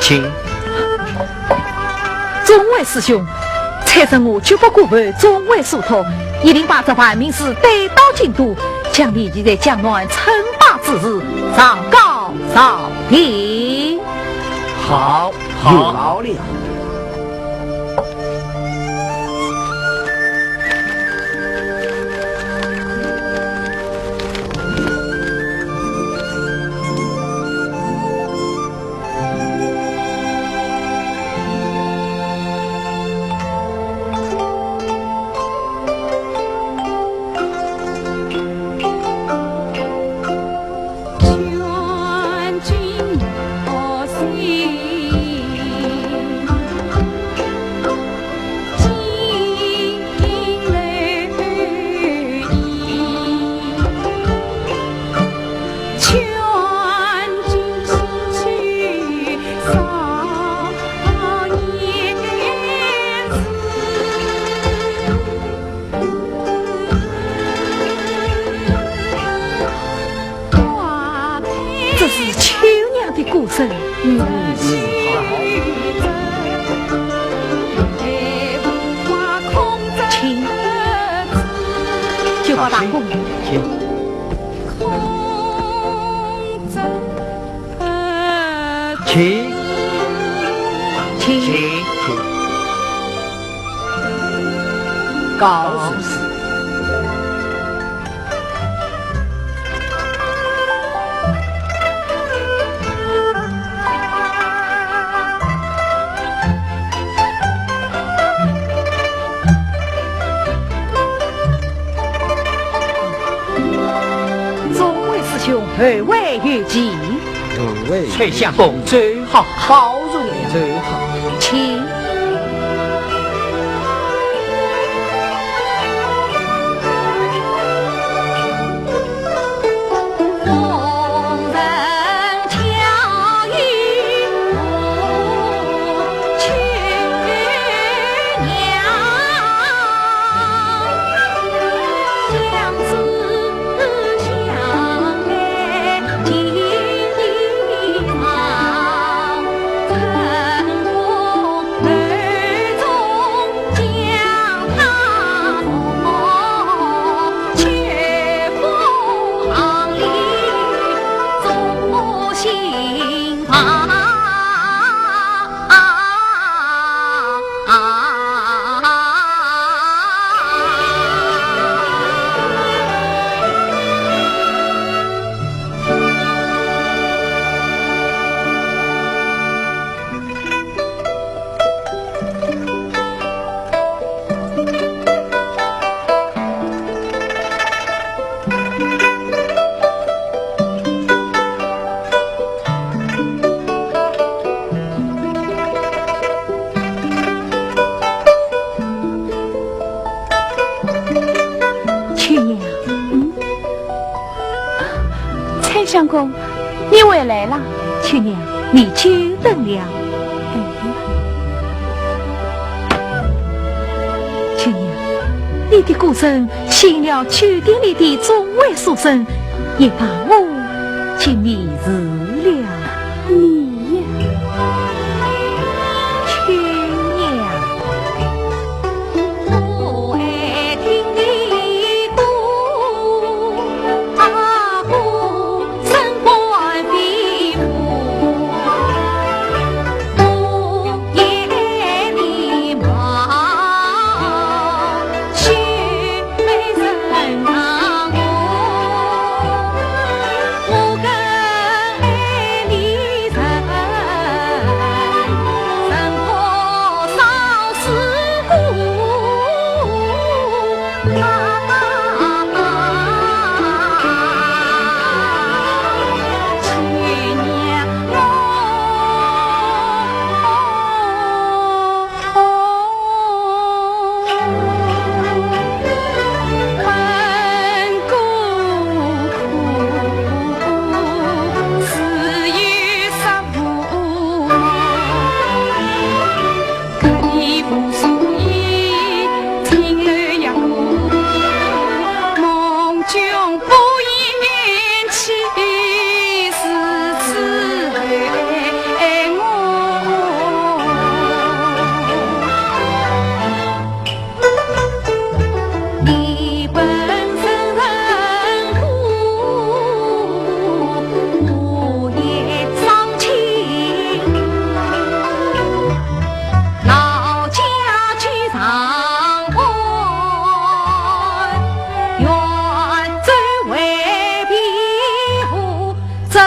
请。众位师兄，财神我绝不过问众位所托，一定把这万民事带到京都，将立即在江南称霸之日上告上帝。好，有劳了。告示。众位师兄，二位有疾。二位。崔相公最好，包容了最好。请。相公，你回来了。亲娘，你久等了。亲娘，你的歌声醒了酒店里的众位书生，也把我请你治了。你呀，亲娘。我爱听你歌。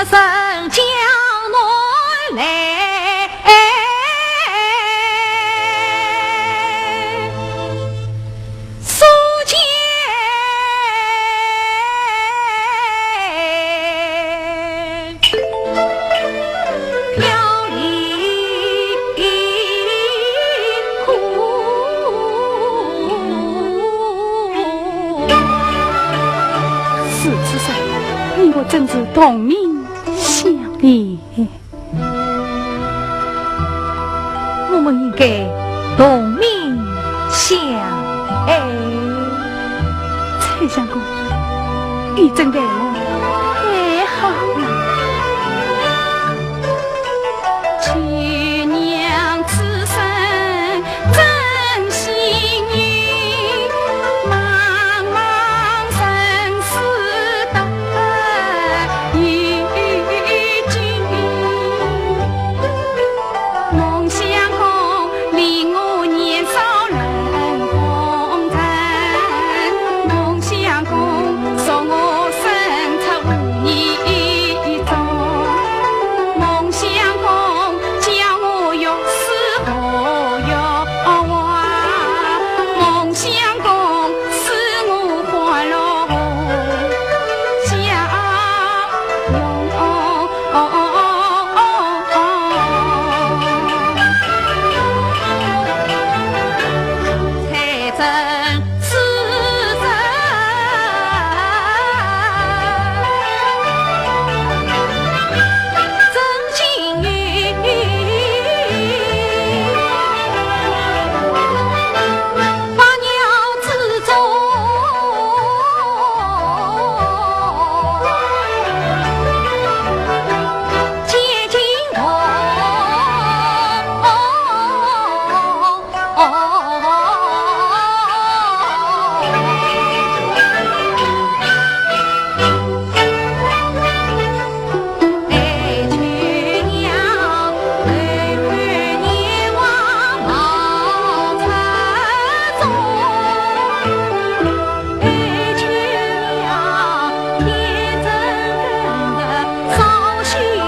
身江南来，所见飘离苦，是之上，你我真是同命相连。我们应该同命相爱。蔡相公，你真待我太好了。去娘此生真幸运，茫茫生死得与君。梦想空，令我年少人风尘。梦想空，送我生出无意中。梦想空，叫我欲死何欲忘。梦想空，使我欢乐笑容。才真是真幸运，八鸟之中结金哎，去娘，岁月年华冒尘中。哎，去娘，天真的少许用。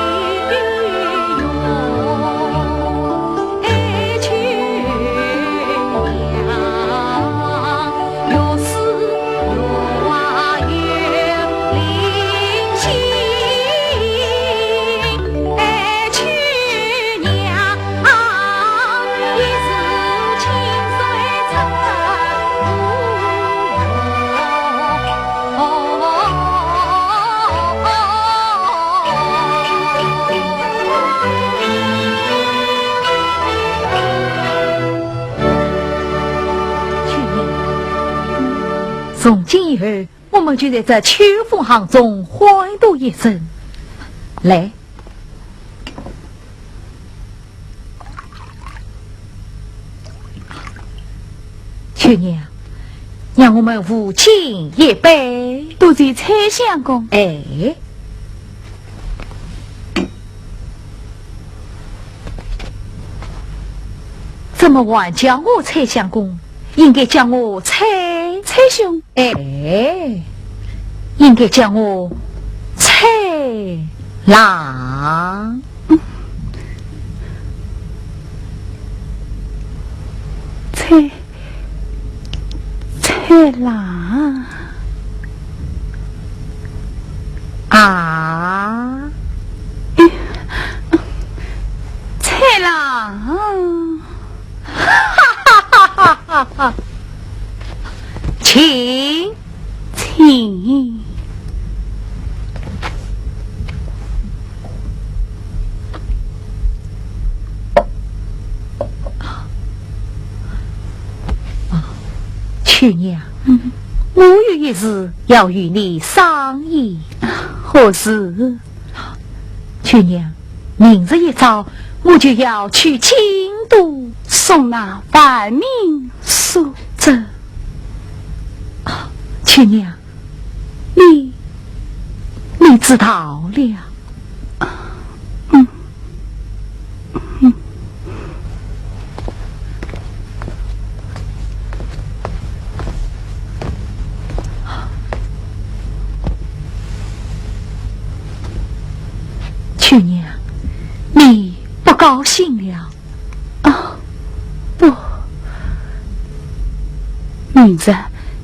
哎，去娘，越思越话越灵犀。哎，去娘，一世清水成从今以后，我们就在这秋风行中欢度一生。来，秋娘，让我们无情一杯。多谢蔡相公。哎，怎么还叫我蔡相公？应该叫我蔡兄，哎，应该叫我蔡郎。蔡郎啊，蔡郎，请。去娘，我有一事要与你商议。何事？去娘，明日一早我就要去京都送那万民书走。去娘，你知道了。去娘，你不高兴了？啊，不，女子，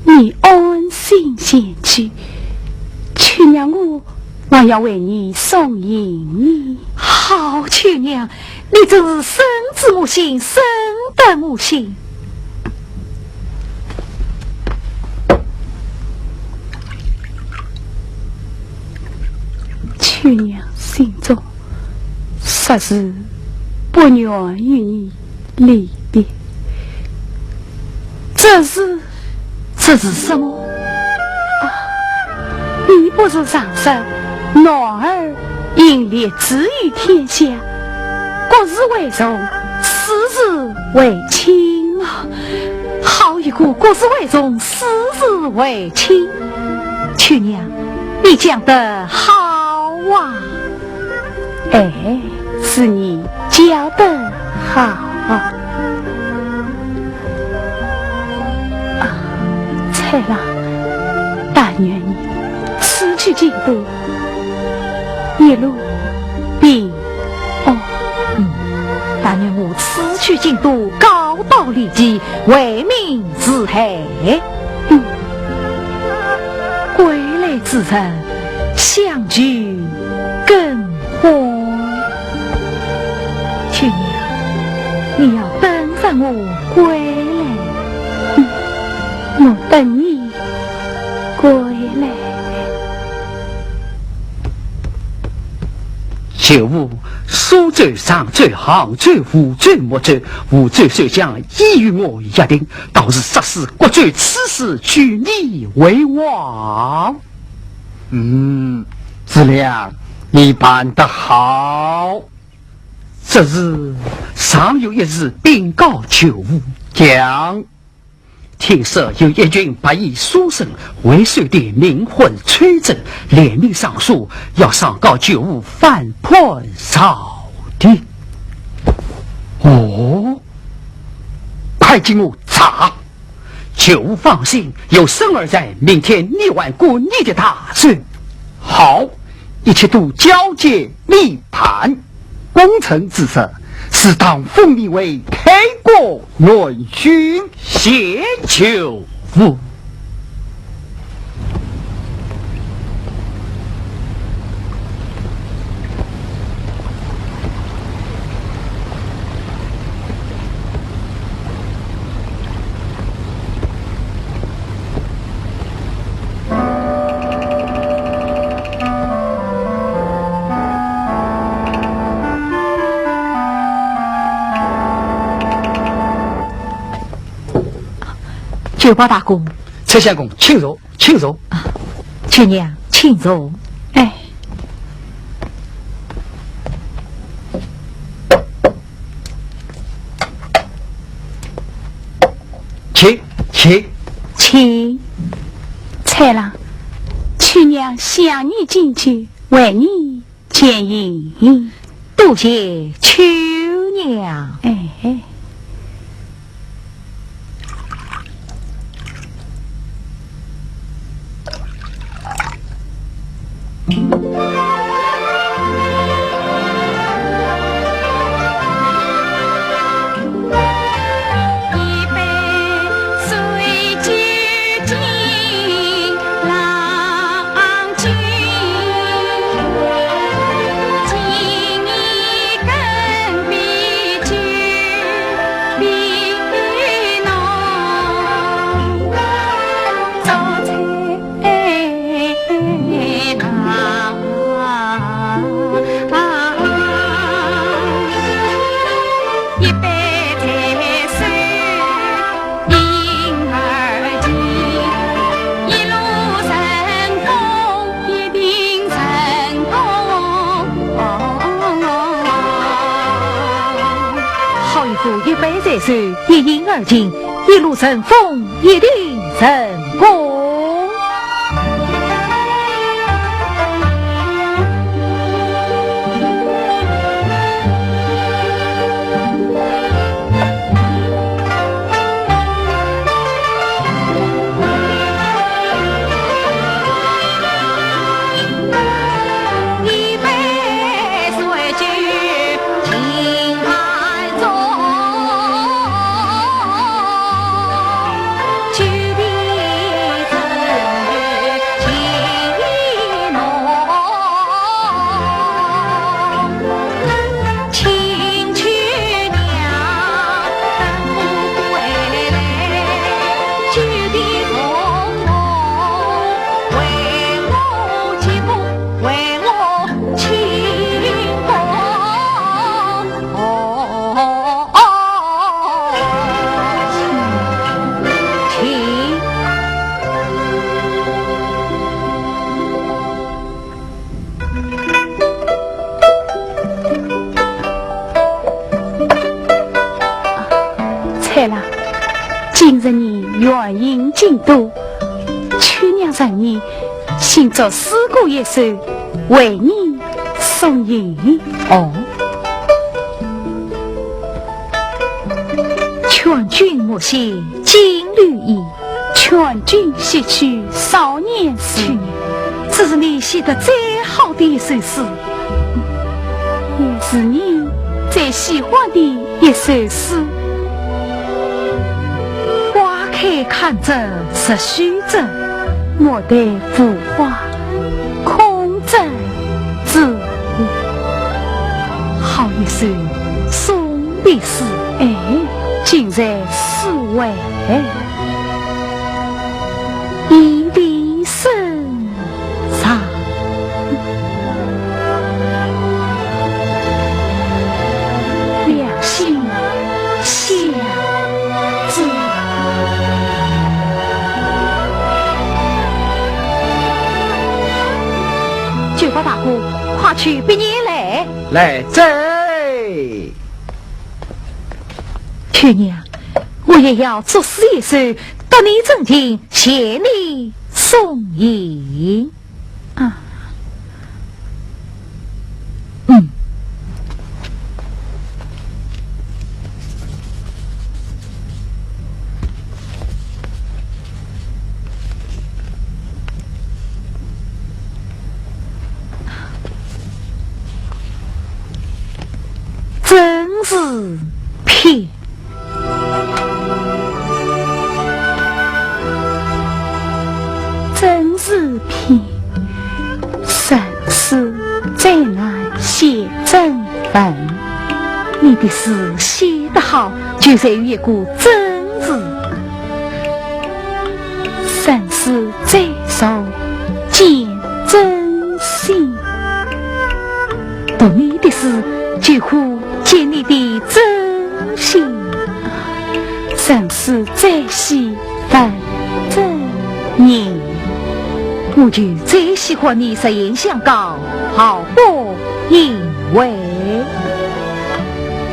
你安心先去。去娘，我还要为你送迎呢。好，去娘，你真是生之母心，生的母心。去娘心中实是不愿与你离别。这是什么？你不是上山，男儿应列之于天下，国事为重，私事为轻啊！好一个国事为重，私事为轻。去娘，你讲得好啊！哎，是你教得好啊！蔡郎，但愿你此去京都，一路平安。但愿我此去京都，高道立绩，为民治黑。归来之日，相聚更欢。去娘，你要等着我归来。我等你归来。九五苏州上最杭州湖最莫州湖州水将已与我约定，到时杀死国罪，此事举你为王。子良，你办得好。这日尚有一日禀告九五，讲。听说有一群白衣书生为谁的冥婚催奏，联名上书，要上告九五反叛朝廷。快进屋查！九五放心，有生儿在，明天你完过你的大事。好，一切都交接密判。功臣之色，是当封你为开国元勋。谢九五。九保大公，蔡相公，请坐，请坐。去娘，请坐。哎，请。蔡郎，去娘向你进去，为你牵引。多谢秋娘。哎。一杯在手，一饮而尽，一路顺风，一定成功。一杯开了，今日你远迎京都，去年让你新作诗歌一首，为你送迎。哦，劝君莫写金缕衣，劝君写去少年时。这是你写的最好的一首诗，也是你最喜欢的一首诗。花开看着是虚着，莫待腐花空着自好一首送的诗，哎，竟在诗外一粒深藏。两心相知，九八大哥，快去逼你来！来这。去娘，我也要作诗一首，到你正经，谢你送迎。啊，真是骗。真是骗，生死再难写真文。你的诗写得好，就在于一个真字。生死再受见真心，读你的诗就乎见你的真心。生死再喜反正人。我就最喜欢你实言相告，毫不因为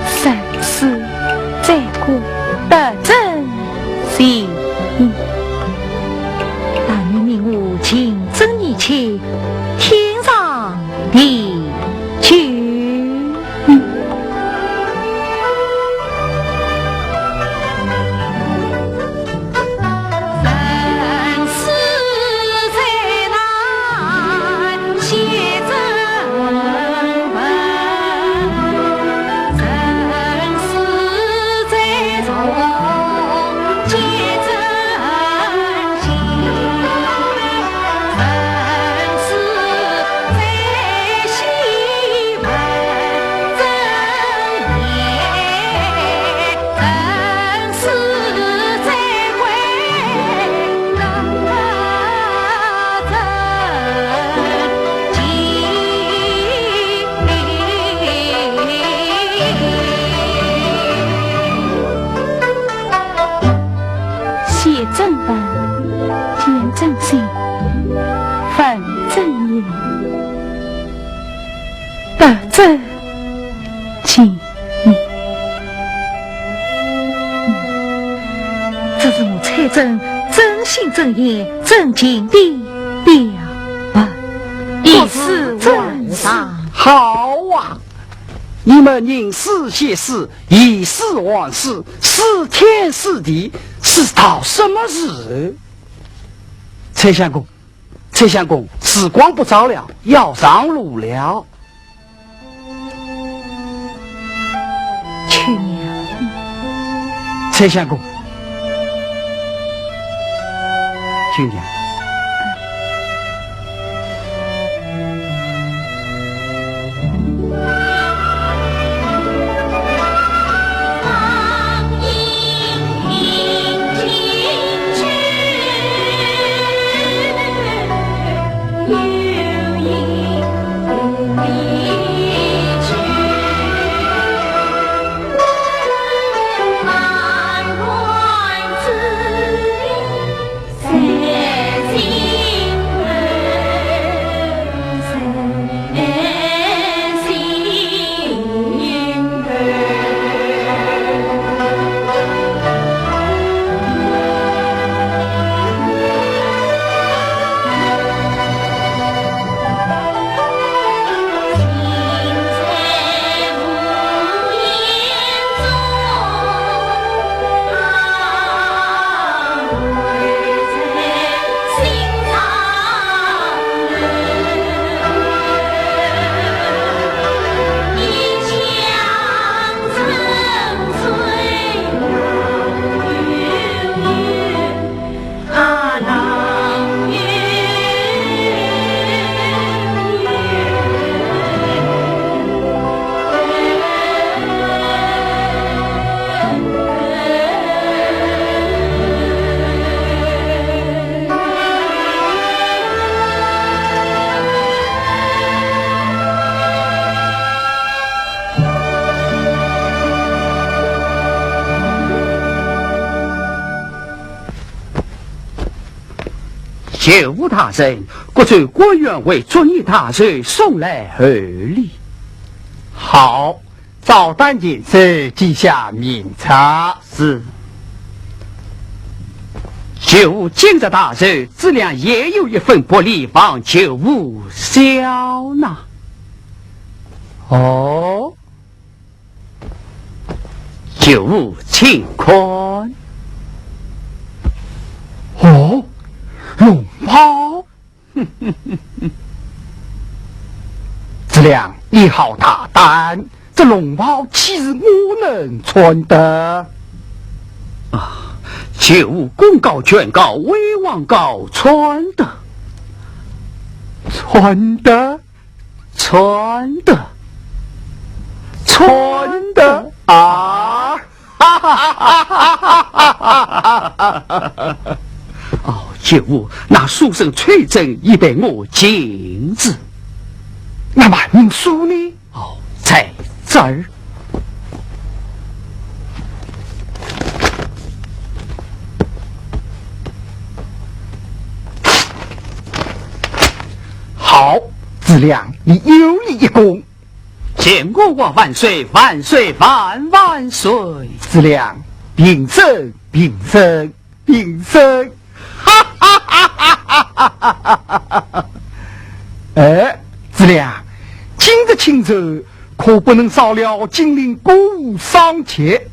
生死再过得真心。但愿你我情真意切，天上地去。真情，这是我蔡真真心真意真情的表白，一世万上。好啊！你们吟诗写诗，以诗玩诗，诗天诗地，是到什么日？蔡相公，蔡相公，时光不早了，要上路了。去年，蔡相公，去年。满园子里，九五大人，国州国员为祝你大人送来贺礼。好，赵丹进士记下名册。是。九五今日大人，自量也有一份薄礼望九五笑纳。哦，九五请看。哦，龙袍。子良，你好大胆！这龙袍岂是我能穿的？啊，九五功高权高，威望高，穿的，穿的，穿的，穿的啊！哈哈哈哈哈哈哈哈！哦，九五，那书生崔真已被我禁止。那文书呢？哦，在这儿。好，子良，你有礼一功。见国王万岁，万岁，万万岁！子良，平身，平身，平身！哈哈哈哈哈哈哈哈！哎，子良，今日庆寿可不能少了金陵歌舞赏妾。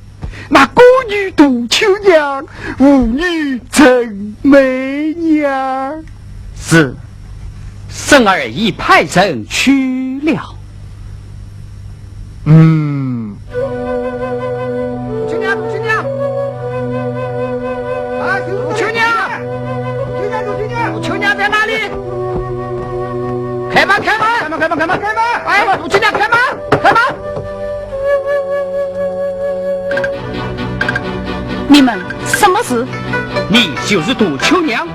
那歌女杜秋娘，舞女真媚娘。是，生儿已派人去了。秋娘，杜秋娘，啊，杜秋娘，杜秋娘，杜秋娘，杜秋娘在哪里？开门，开门，开门，开门，开门，开门！哎，杜秋娘，开门，开门！你们什么事？你就是杜秋娘。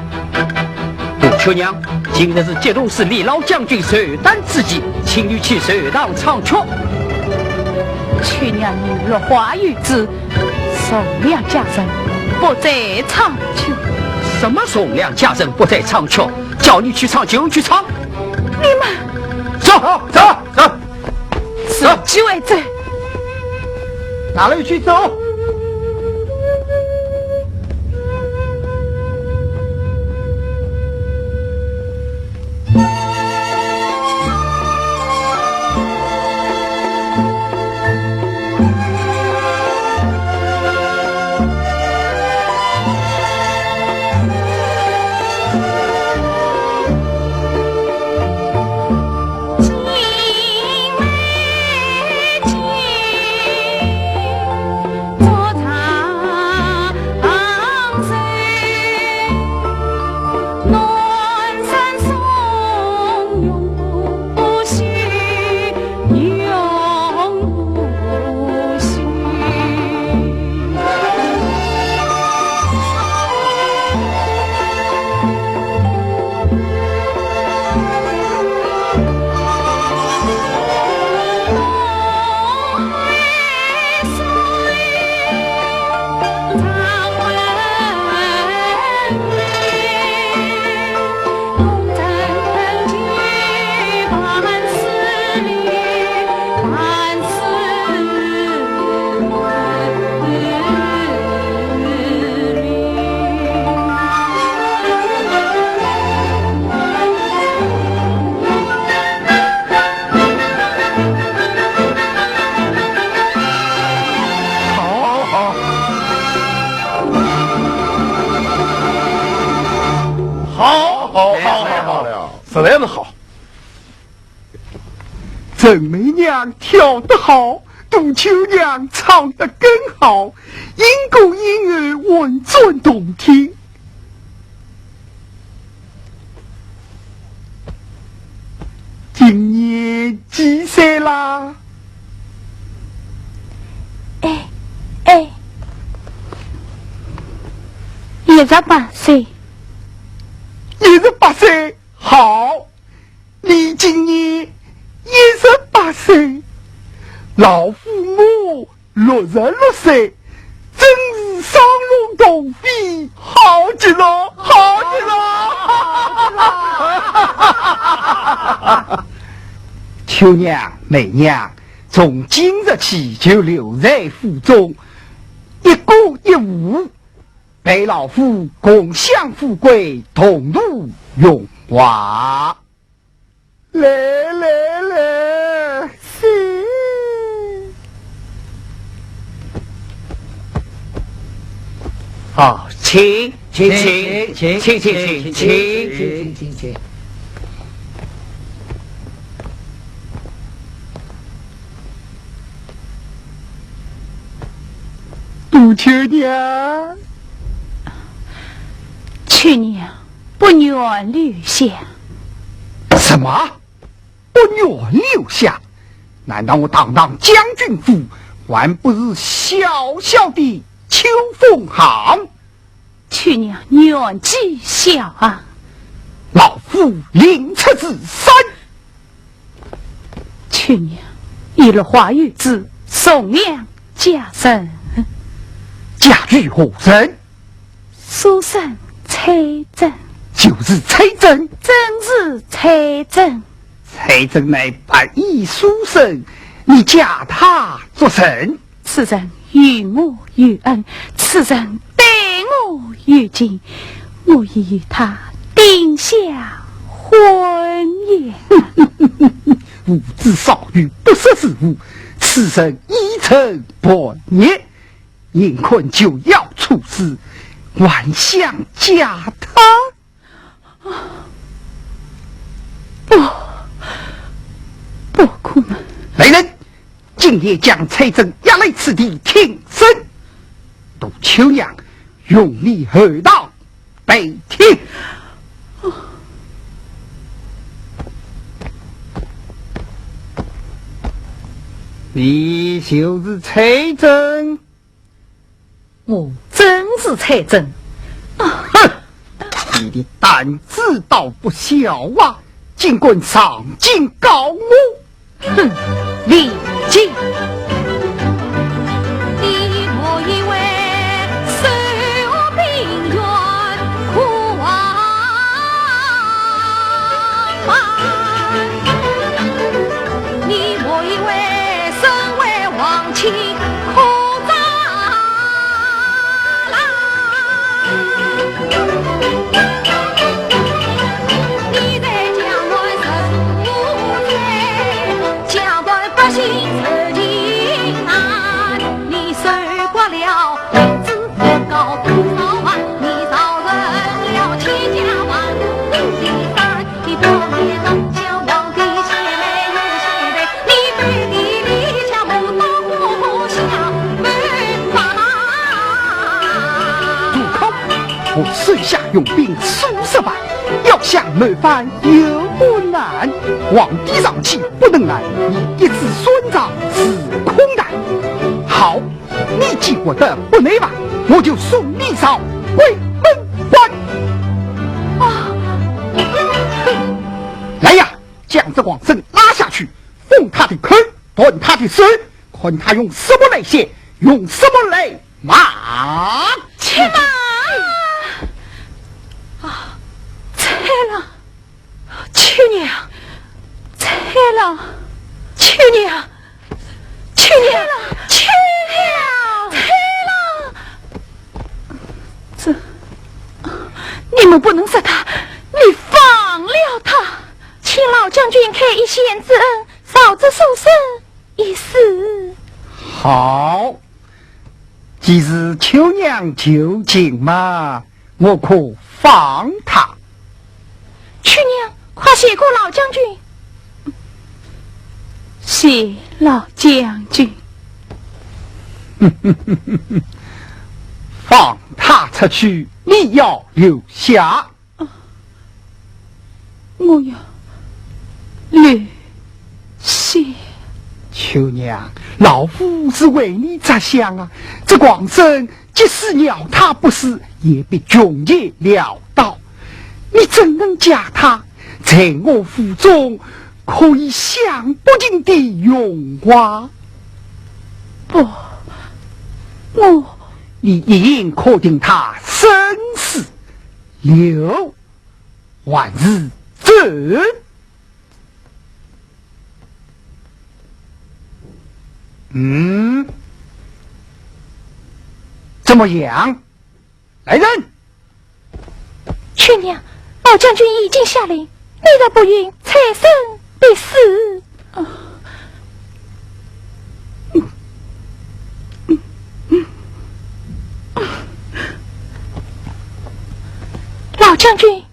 杜秋娘，今日是节度使李老将军寿诞之际，请你去寿堂唱曲。去年你落花与子，送两家人不再唱曲。什么送两家人不再唱曲？叫你去唱就去唱。你们走走走，是几位在？哪里去走？实在是好。郑媚娘跳得好，杜秋娘唱得更好，音公音乐稳准动听。今年几岁啦？18岁。18岁，好，你今年18岁，老父母66岁，真是双龙同飞，好极了，好极了！秋娘、媚娘，从今日起就留在府中，一歌一舞，陪老夫共享富贵，同度荣华。来来来，是。好，请。杜秋娘，秋娘不愿留下。什么？不愿留下？难道我堂堂将军府还不是小小的秋风行？秋娘年纪小啊，老夫临出子身。秋娘一了花玉子，送娘家人。嫁与何人？书生蔡真。就是蔡真。真是蔡真。蔡真乃白衣书生，你嫁他做甚？此人与我有恩，此人待我有情，我已与他定下婚约。无知少女不识时务，此人一成不孽，眼困就要出事，还想嫁他？不可能！来人，今夜将蔡真押来此地听审。杜秋娘用力何道被听。你就是蔡真？我真是蔡真。哼！你的胆子倒不小啊！尽管上京告我！哼，李靖。你我以为受病源苦你我以为身为王亲可咋啦？你在江南受苦罪，江南百姓受尽难。你受过了银子不高多少万，你造成了千家万户的山，你多年能将王的姐妹有些辈，你背地里将不到我想没法。住口！我水下用兵数十万，要想谋反又不难。皇帝上气不能来，你一子孙长是空谈。好，你既我的不内外，我就送你上回门关。来呀，将这王生拉下去，封他的口，断他的手，看他用什么来写，用什么来骂。去哪？蔡郎，秋娘，蔡郎，秋娘，秋娘，秋娘，蔡郎，这你们不能杀他，你放了他，请老将军开一线之恩，嫂子受生一死。好，既是秋娘就近嘛，我可放他。去娘，快谢过老将军。谢老将军。放他出去，你要留下。我要留下。秋娘，老夫是为你着想啊！这广生即使鸟他不死，也必穷也潦倒。你怎能嫁他？在我府中可以享不尽的荣华。不，我。你一应确定他生死，留。我是为你着想啊！这广生即使鸟他不死，也必穷也潦倒。你怎能嫁他？在我府中可以享不尽的荣华。不，你一应确定他生死，留。万事正。怎么样？来人！去娘，老将军已经下令，你若不允，财神必死。老将军，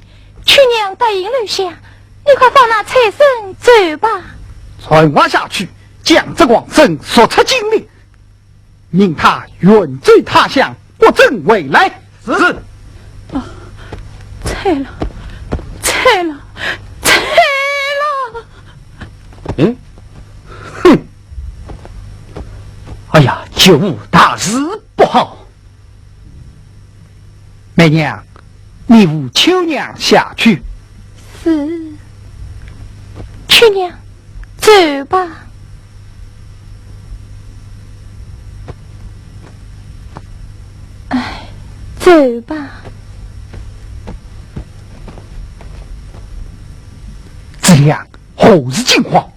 去娘答应留下，你快放那财神走吧。传话下去，将这广生所出经历，命他远追他乡，不正未来。是。菜了，菜了，菜了！哼！哎呀，九五大事不好！媚娘，你扶秋娘下去。是。去娘，走吧。哎，走吧。子良，何日进况？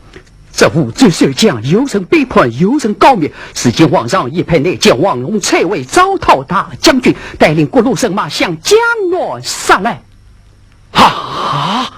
这吴州守将有人背叛，有人告密。事前皇上已派内将王龙蔡为招讨大将军，带领各路人马向江南杀来。啊！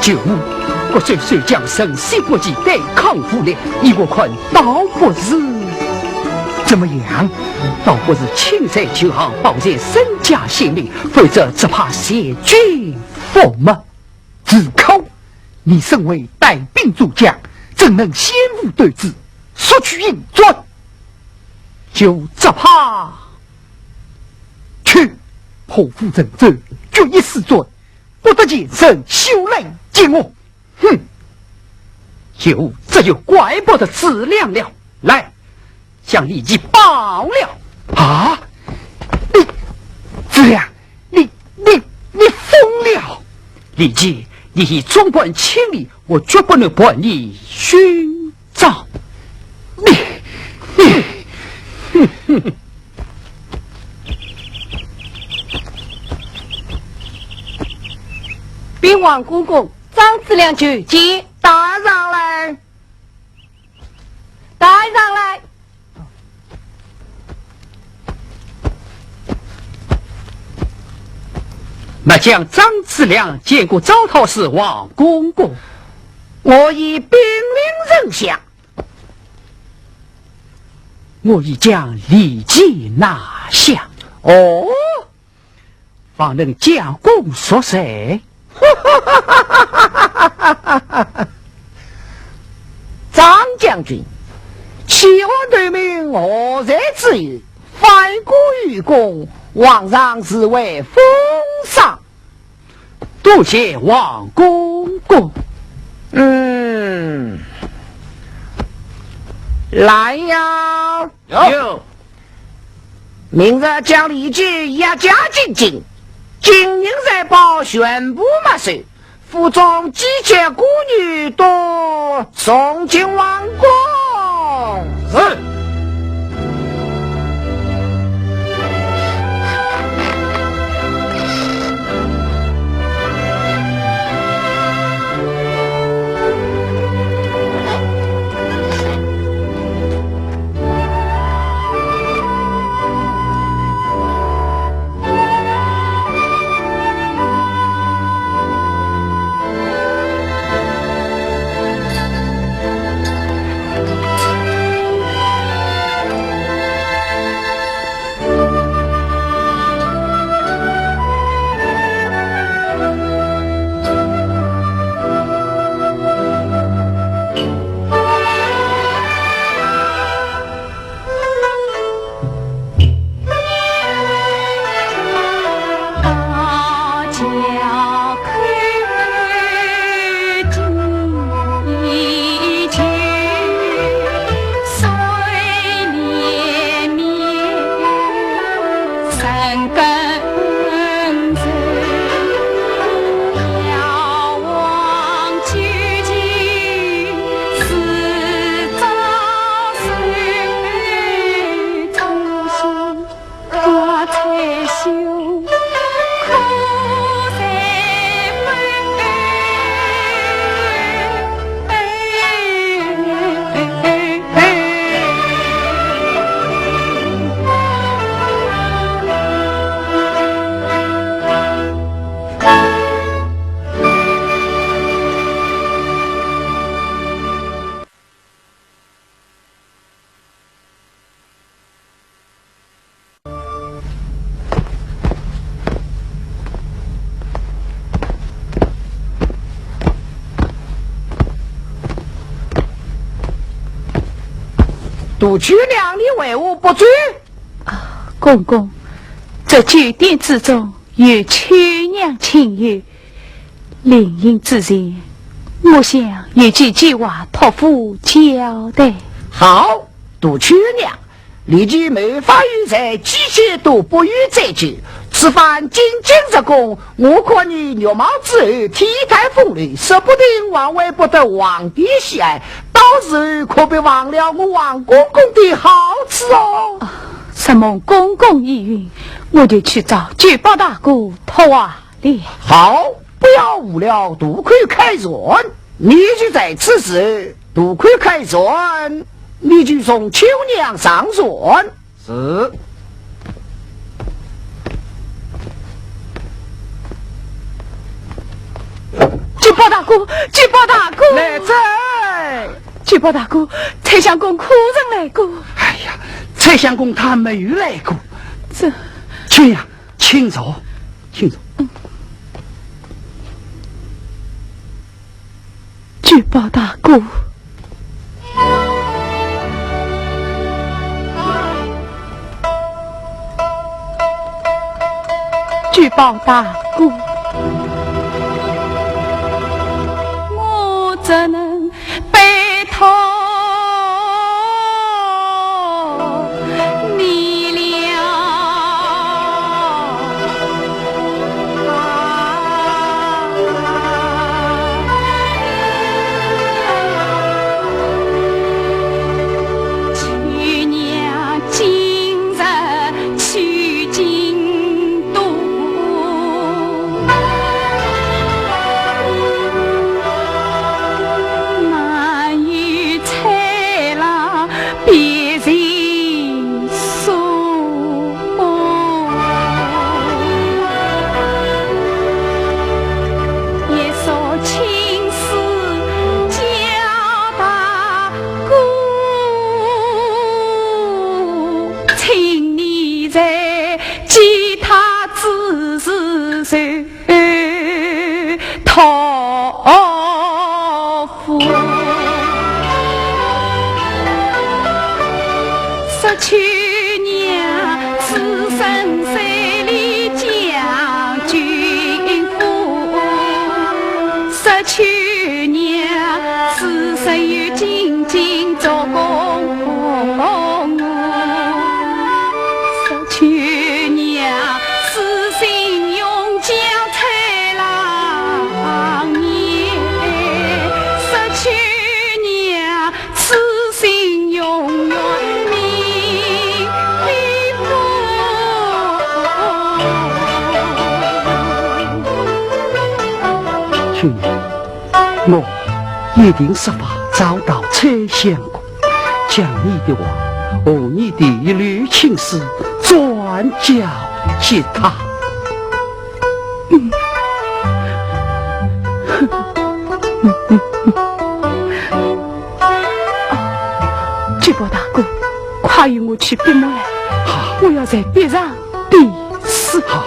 九五，国贼虽将生死国际对抗武力，以我看倒不是怎么样，倒不是亲在九行，保全身家性命，否则只怕谢军覆没。自考，你身为带兵主将，怎能先无对峙，索取应专？就只怕去破釜沉舟，决一死罪，不得见身修来见我。哼！这就怪不得子亮了。来，将立即报了。啊！子亮，你疯了！立即，你已纵观千里，我绝不能把你寻找。禀王公公，张子良就见带上来，带上来。末将张子良见过招讨使王公公，我已兵临人下，我已将立即拿下。哦，方能将功赎谁？张将军，弃我对名何在之意？反国于公，皇上是为封赏。多谢王公公。来呀！有。明日将李举押家进京，今日在报宣布没收，府中姬妾孤女多送进王宫。是。杜居娘，你为我不追？公公，这酒店之中有秋娘亲友，灵隐之前，我想有几句话托付交代。好，杜居娘，立即没法于在季节都不予再酒。此番进京之功，我看你牛毛之后体态风流，说不定王位不得皇帝喜爱，到时可别忘了我王公公的好处哦。什么公公意愿，我就去找举报大哥托话了。好，不要误了杜奎开船，你就在此时，杜奎开船，你就送秋娘上船。是。举报大哥，举报大哥，来在！举报大哥，蔡相公可曾来过？哎呀，蔡相公他没有来过。这，秋娘，请坐，请坐。举报大哥，举报大哥。怎能背托你了？去娘今日去京都。去娘此生水里将军府，失去娘此生有静静做公公，失去娘此心永将才郎年，失去娘此心永远。秋娘，我一定设法找到蔡相公，将你的话和你的一缕情丝转交给他。举报大哥，快与我去笔墨来，我要在笔上笔死。好。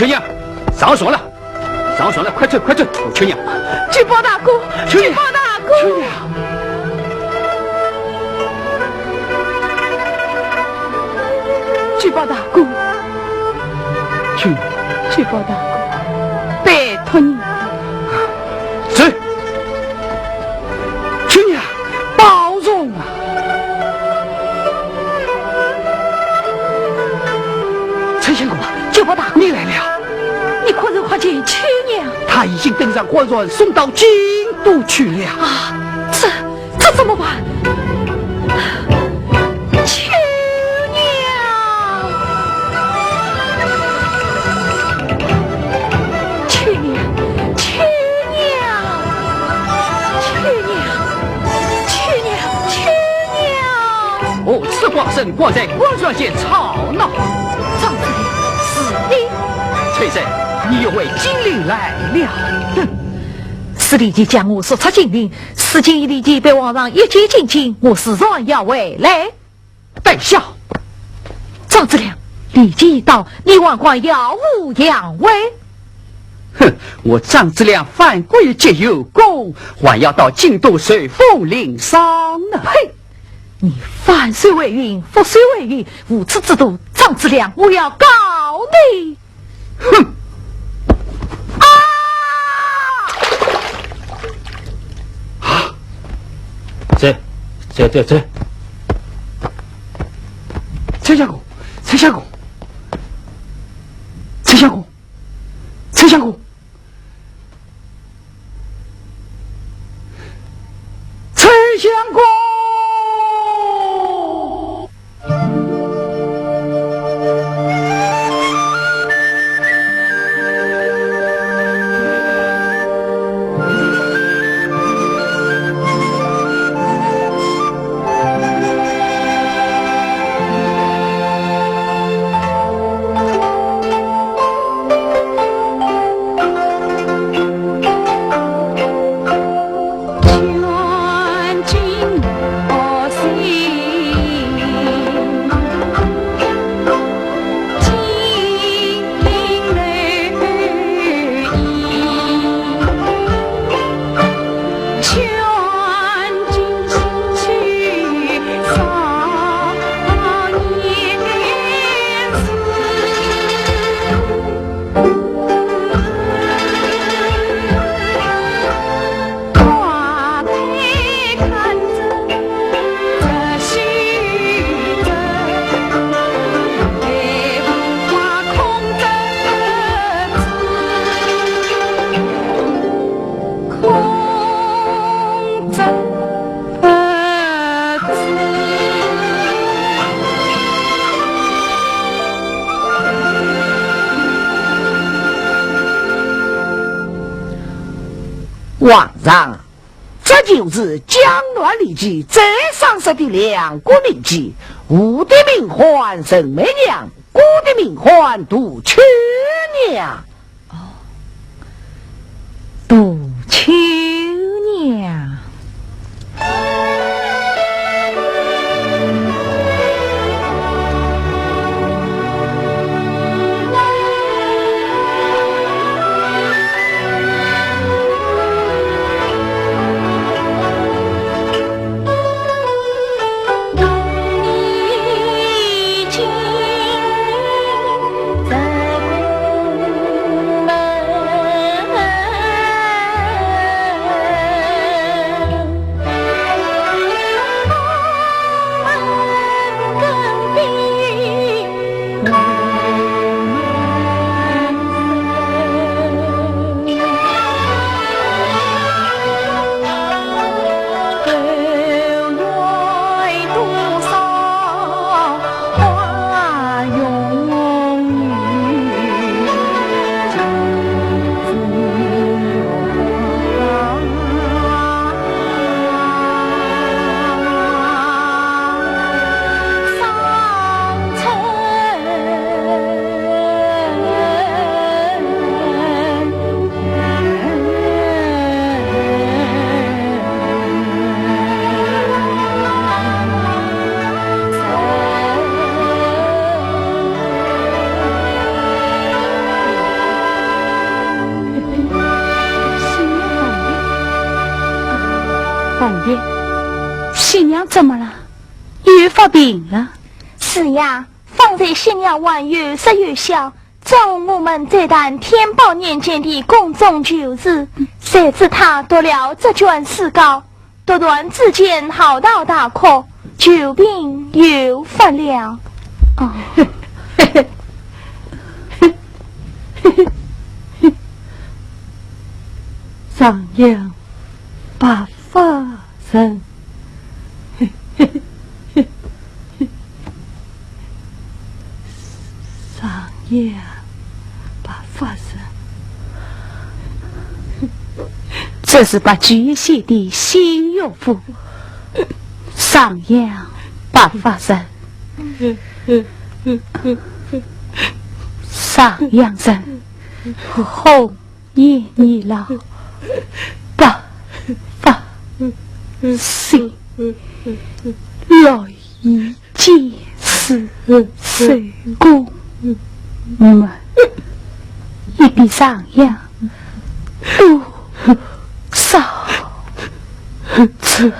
秋娘，上船了，上船了，快走快走！秋娘，举报大哥，举报大哥！秋娘，举报大哥，秋娘，举报大哥，拜托你，走！秋娘，保重啊！陈相公，举报大哥，你来了。你快走快见秋娘他已经登上货船，送到京都去了。啊！这怎么办？秋娘，秋娘，秋娘，秋娘，秋娘，秋娘！哦，此话甚挂在官船前吵闹。张子良，是你。崔生，你又为金陵来了？哼！是立即将我说出金陵，事情已立即被皇上一击进京，我是然要回来。待下，张子良，立即到，你王冠耀武扬威。哼，我张子良反归皆有功，还要到京都受封领赏呢。呸！你反水为云，覆水为雨，无耻之徒，张子良，我要告你！哼！这，陈相公，陈相公，陈相公，陈相公，陈相公。皇上，这就是江乱立即最丧失的两国名妓，吾的名唤沈媚娘，孤的名唤杜秋娘。杜秋娘。红叶，新娘怎么了？又发病了？是呀，方才新娘玩越食越小，中我们这段天宝年间的宫中旧事，谁知他读了这卷诗稿，突然之间嚎啕大哭，救病又发了。哦，上阳白发人，上阳白发人，这是把巨蟹的西岳父。上阳白发人，上阳人，红叶年老。白发新，来一见是手工们，一笔上样都少成。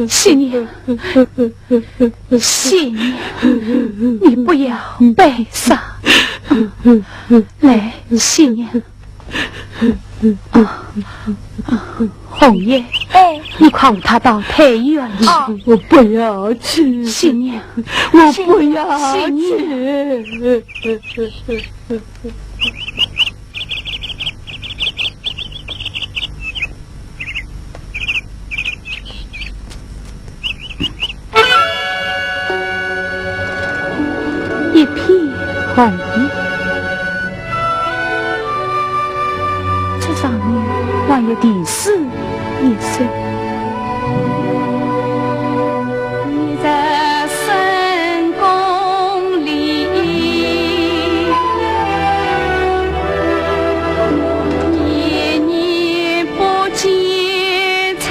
新娘，新娘，你不要悲伤。来，新娘，红叶，哎，你快扶他到太院去。我不要去，新娘，我不要去。一片红叶，这上面还有第四一岁。你在深宫里，年年不见参。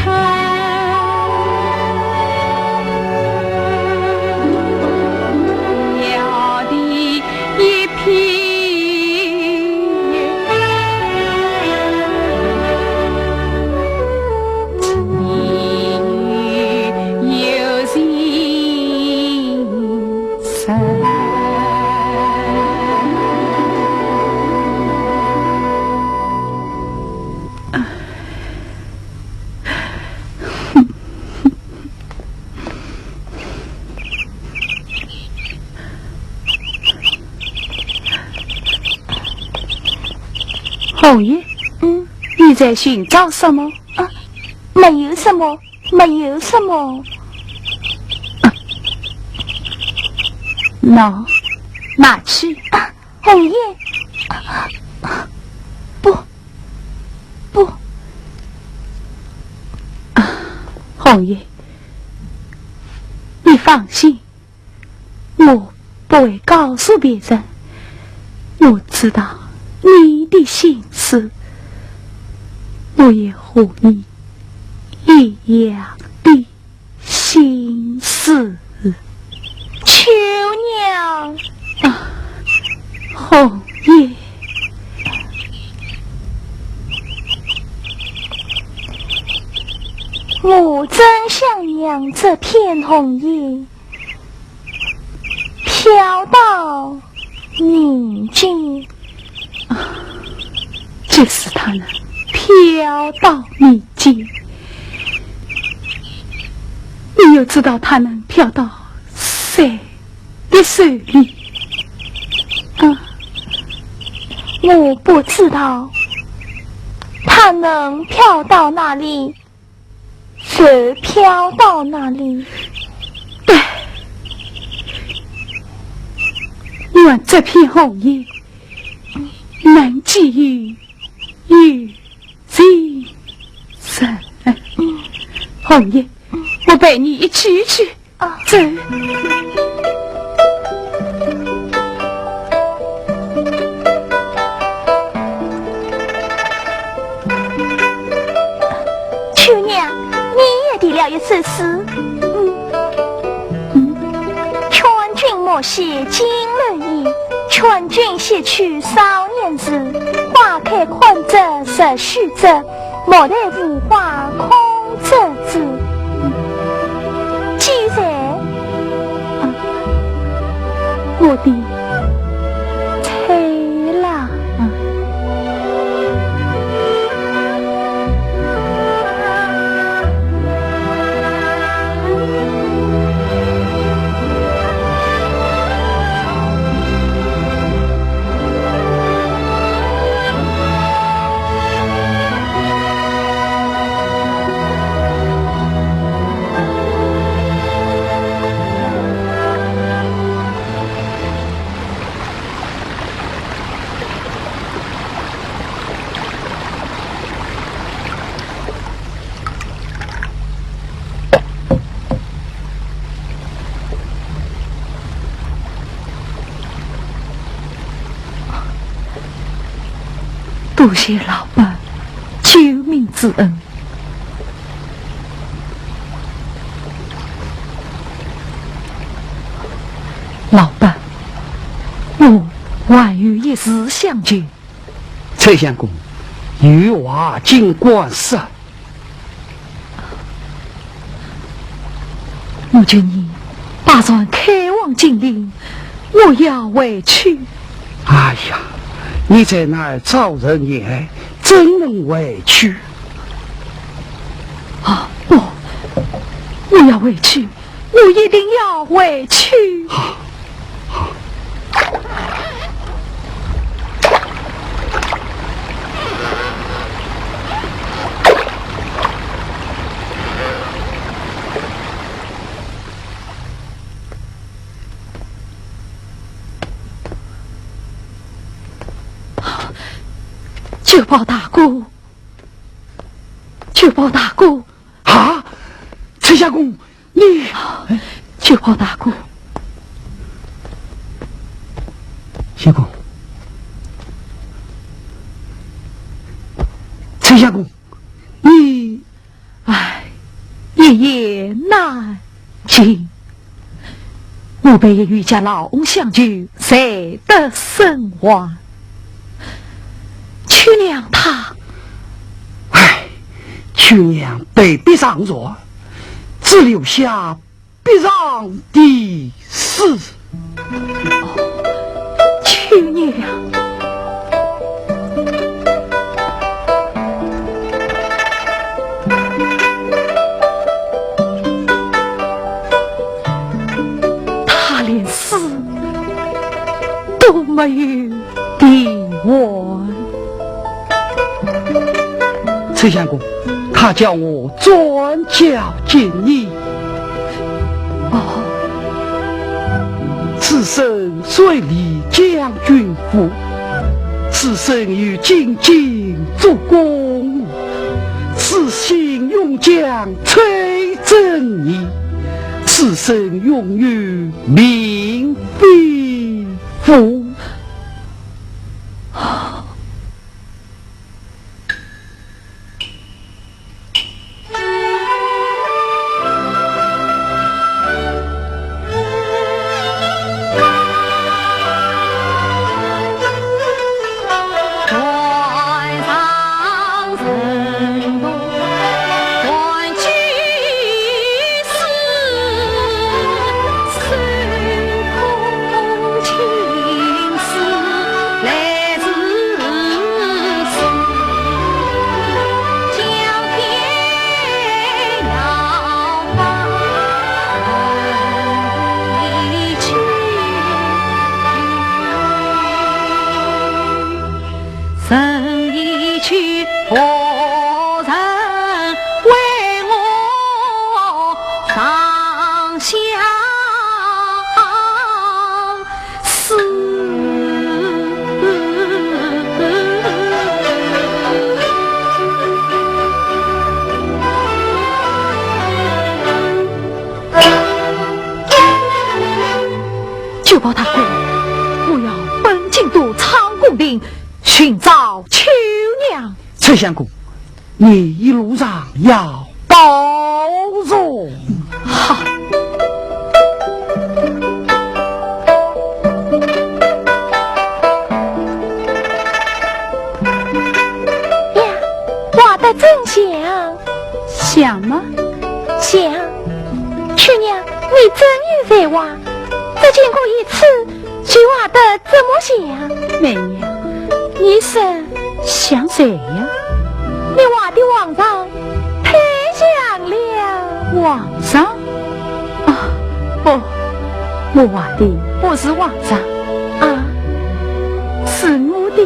红叶，你在寻找什么？啊，没有什么，没有什么。拿去。啊，红叶，不，红叶，你放心，我不会告诉别人。我知道你的心思，我也和你一样的心思。秋娘，红叶，我真想让这片红叶飘到宁静，就是它能飘到你间，你又知道它能飘到谁的手里？我不知道它能飘到哪里，就飘到哪里。对，因为这片红叶能给予1、2、3。红叶，我陪你一起去。走。秋娘，你也得了一首诗。劝君莫写金楼衣，劝君写去少年时。花开宽折直须折，莫待无花空折枝。既然我的退了。多谢老伴救命之恩。老伴，我还有一事相求。蔡相公，玉娃进官司，我求你把船开往金陵，我要回去。哎呀，你在那儿找人也怎能回去？不，我要回去，我一定要回去。九宝大姑，九宝大姑啊！崔相公，你九宝大姑，相公，崔相公，你一言难尽。我被余家老翁相救，谁得生还？去娘她，去娘被逼上座，只留下逼上的事。去娘，他连死都没有敌我。崔相公，他叫我转交建议。此生虽离将军府，此生与进京做公，此心永将崔正义，此生永与名必负。就报大哥，我要奔京都仓宫岭寻找秋娘。崔相公，你一路上要保重。好。真想想吗？想，去娘，你真有才华，只见过一次，就画得这么像。媚娘，你是想谁呀？你画的皇上太像了。皇上？啊，不，我画的不是皇上啊，是我的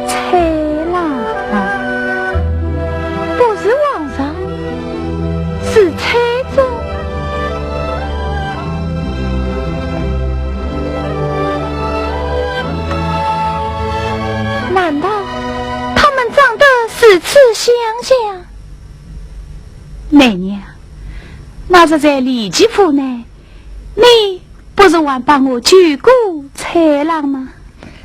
才。是皇上，是蔡宗。难道他们长得如此相像？媚娘，那是在李吉府内，你不是还帮我救过蔡郎吗？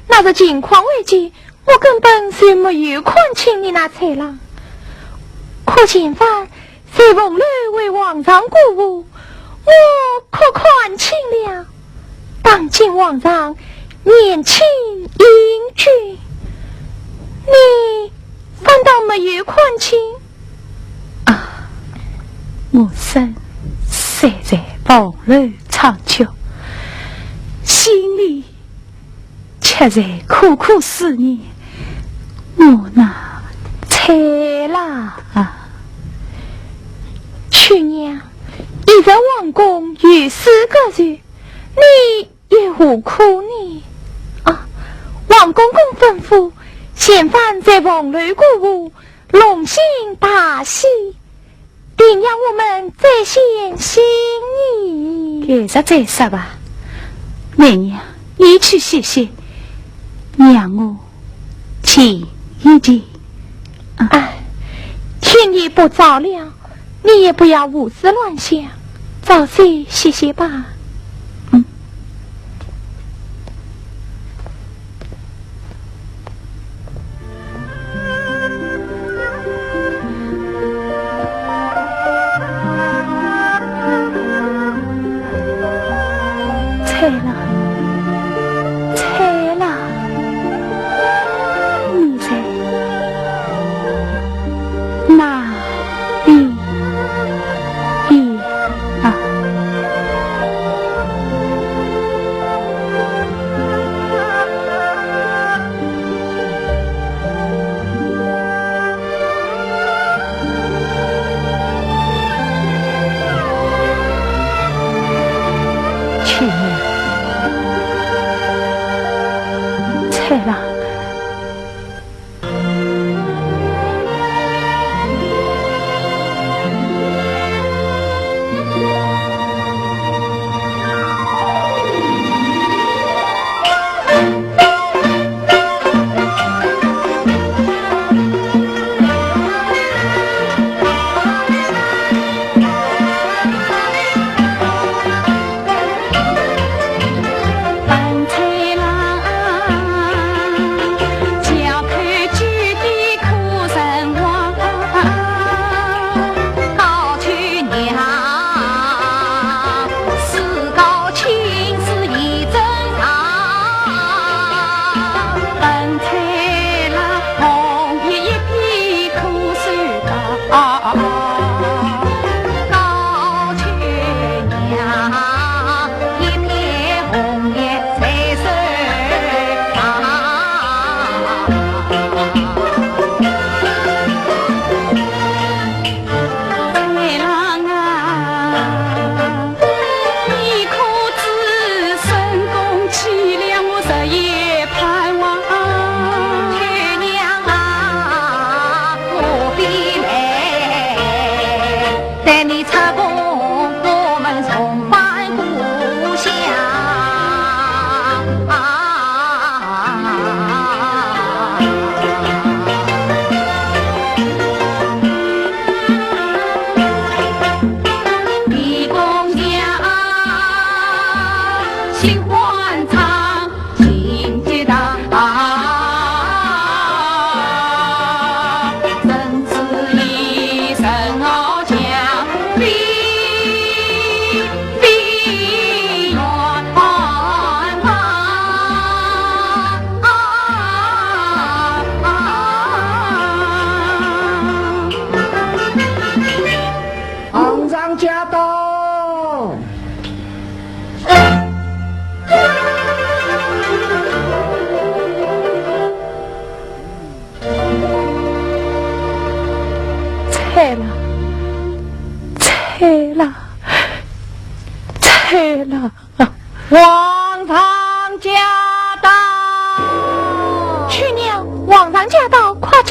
那是情况危急，我根本就没有空请你那蔡郎。可前番在凤楼为皇上鼓舞，我可看清了，当今皇上年轻英俊，你反倒没有看清啊！我身塞在凤楼长久，心里却在苦苦思念我那蔡郎啊！去娘，你在王宫有4个月，你有何苦呢？啊，王公公吩咐，嫌犯在凤楼鼓舞，龙兴大喜，定让我们再现心意。给他再说吧，媚娘，你去歇歇，让我请一请。哎，天也不早了。你也不要胡思乱想，早些歇歇吧。蔡郎，蔡郎，你在哪里？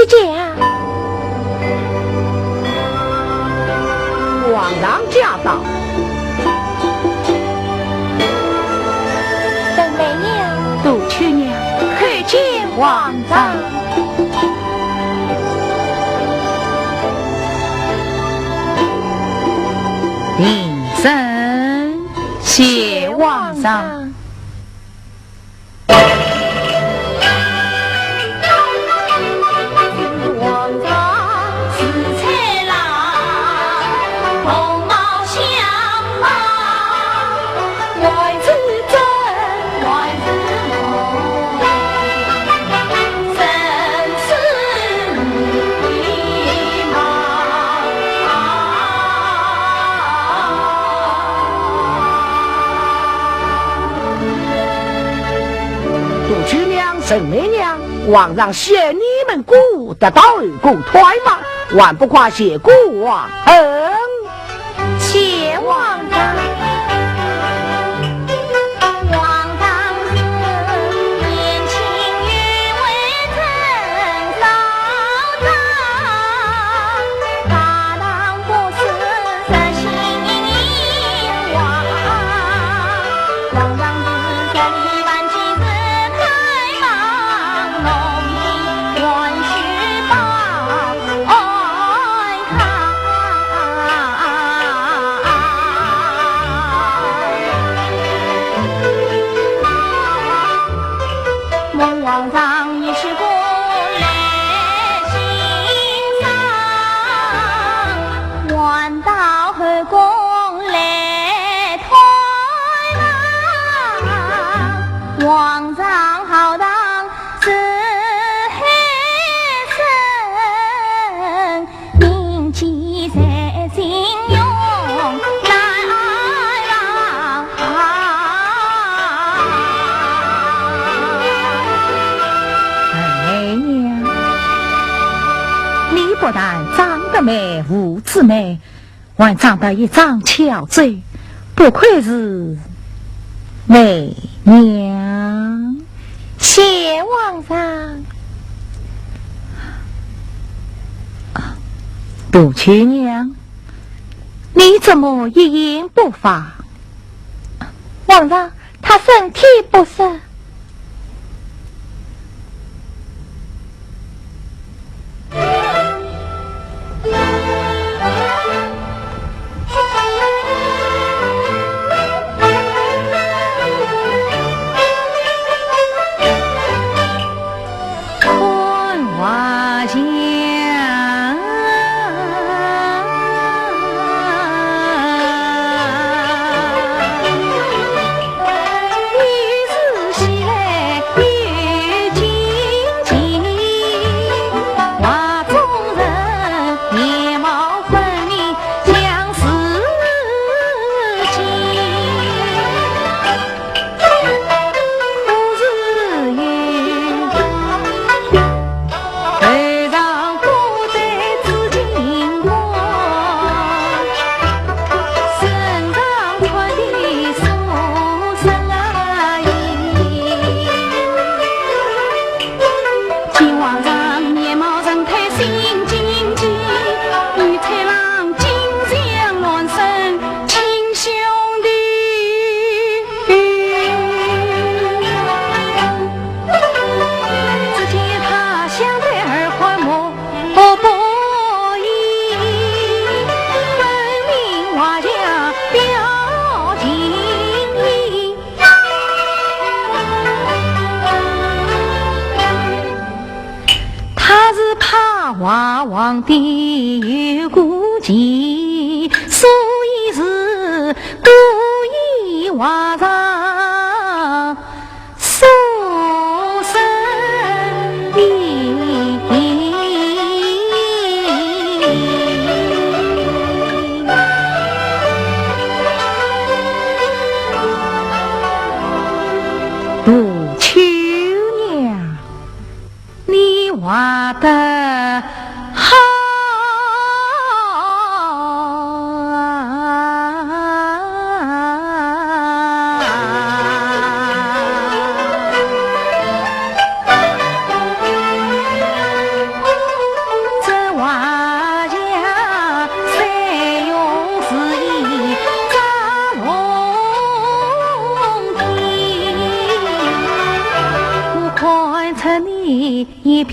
驾。皇上驾到。沈媚娘、杜秋娘叩见皇上。领身，谢皇上。沈媚娘，皇上嫌你们顾得到而顾退吗？万不夸谢顾王恩，谢皇上。不但长得美，无子美，还长得一张巧嘴，不愧是媚娘。谢皇上。杜秋娘，你怎么一言不发？皇上，他身体不适。皇帝有顾忌，所以是故意皇上所生意。杜秋娘，你话得好。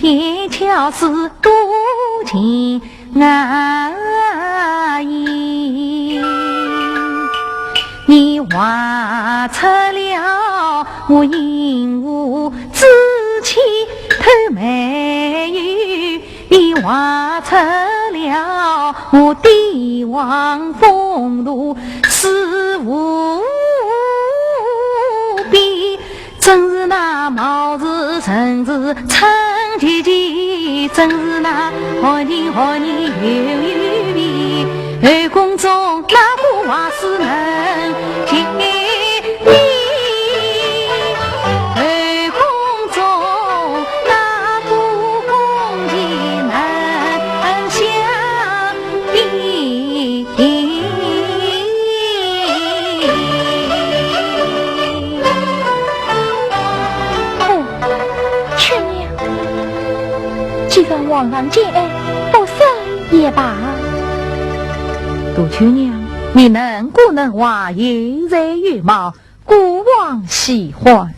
天巧思多情安逸，你画出了我鹦鹉之气透美玉，你画出了我帝王风度是无比，真是那貌似真是陈姐姐，真是那何年何年有有比，后宫中那个话是能见面，后宫中那个宫妓能相比。既然皇上见爱，不生也罢。杜秋娘，你能不能话有才有貌，国王喜欢。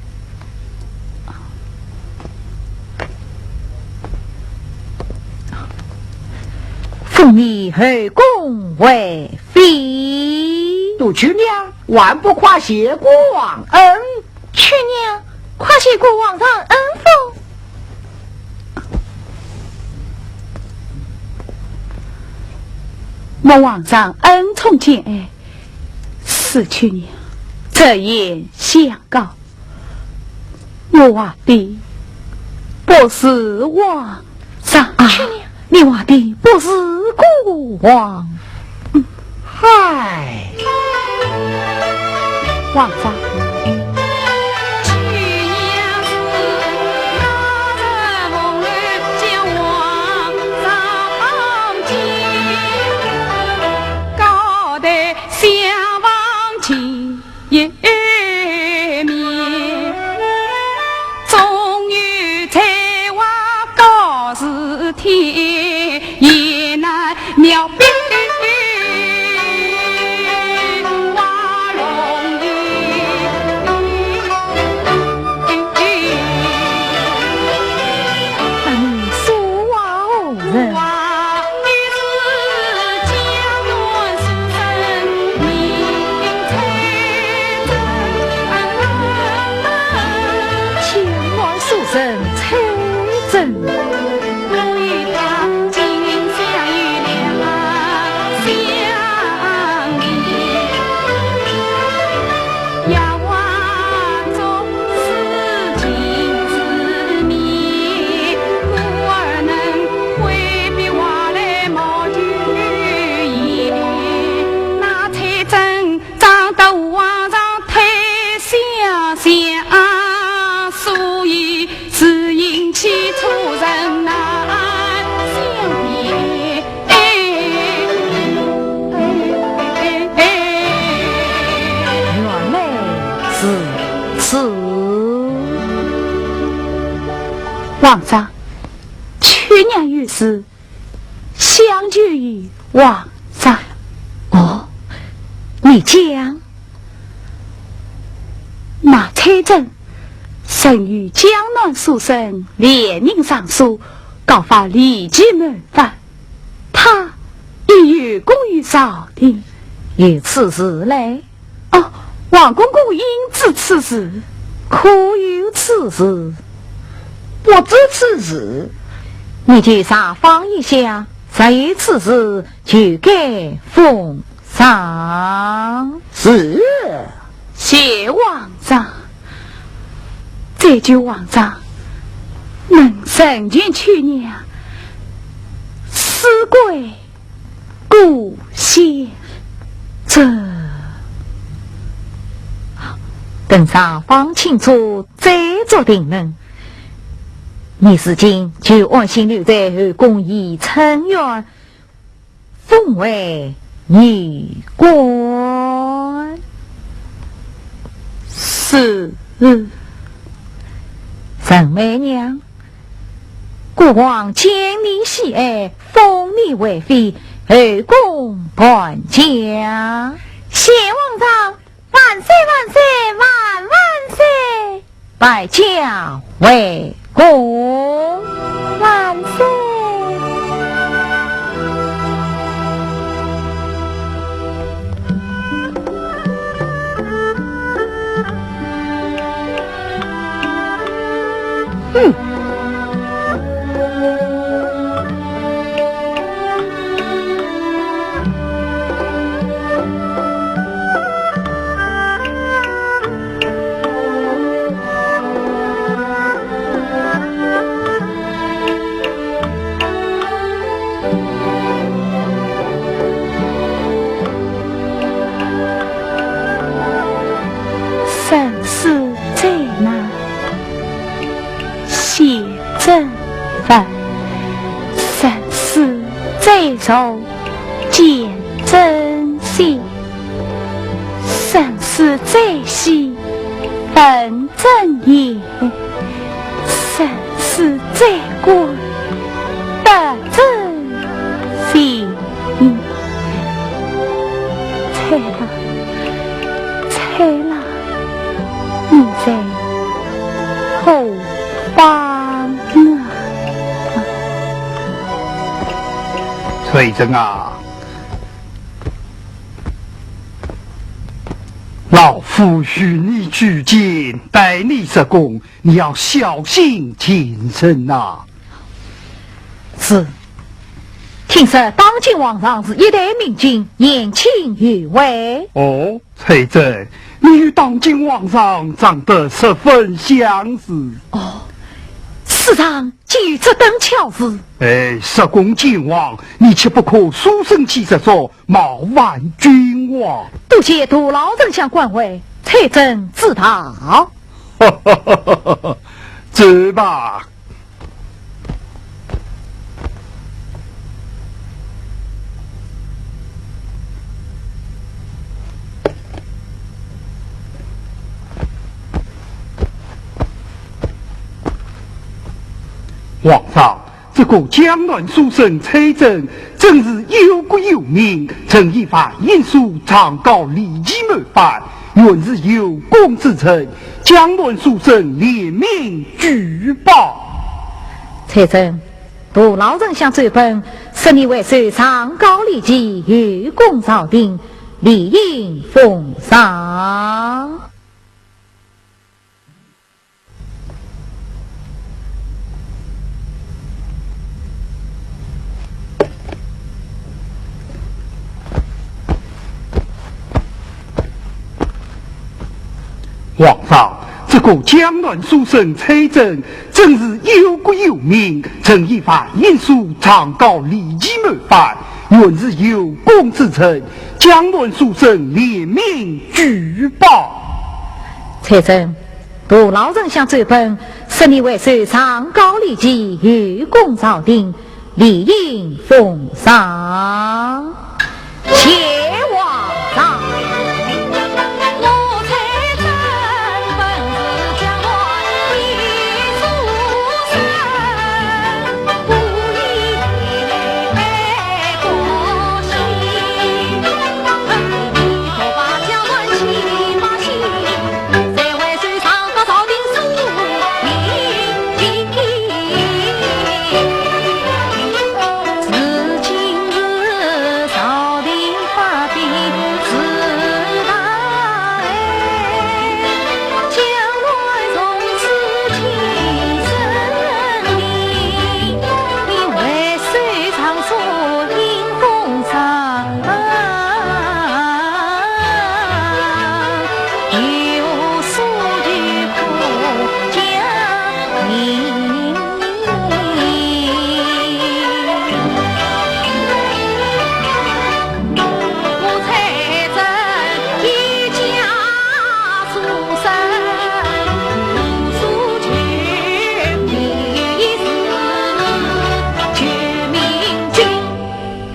封你后宫为妃。杜秋娘，万不夸谢国王恩。去娘，夸谢国王上恩封。莫皇上恩宠见爱，是去年这言相告，我话的不是皇上去年你话的不是国王。嗨，皇上。一面终于才华高似天，也难描笔画龙颜。那你说话何人？皇上，去年于是相救于皇上。哦，你讲那崔真生于江南书生连宁上书，告发立即谋反，他亦有功于朝廷。有此事嘞？哦，王公公应知此事，可有此事？不知此事，你就撒访一下，谁有此事就该奉上。是，谢皇上。这就皇上能成全去年死归故乡，这等撒访清楚再做定论。你如今就安心留在后宫以成员，封为女官。是。陈媚娘，国王见你喜爱，封你为妃，后宫伴驾。谢皇上，万岁万岁万万岁！拜驾为公。万最柔见真心，生死最细本真也，生死最贵得真心。猜了，猜了，你在后方呢？崔真啊，老夫许你举荐，待你设功，你要小心谨慎呐。是。听说当今皇上是一代明君，年轻有为。哦，崔真，你与当今皇上长得十分相似。哦，世上竟有这等巧事。哎，设公见王，你岂不可书生气质说冒犯君王？多谢杜老丞相关怀，崔真知道。哈哈哈哈哈！走吧。皇上，这个江南书生崔真真是有国有名，曾以法印书长告礼仪门范，原是有功之臣。江南书生联名举报。崔真，杜老丞相奏本，使你为首上告礼记，有功朝廷，理应奉上。皇上，这个江南书生崔真真是有国有名，曾以法印书长告礼仪门范，原是有功之臣。江南书生联名举报。崔真，杜老丞相奏本，使你为首上告礼记，有功朝廷，理应奉上。谢皇上。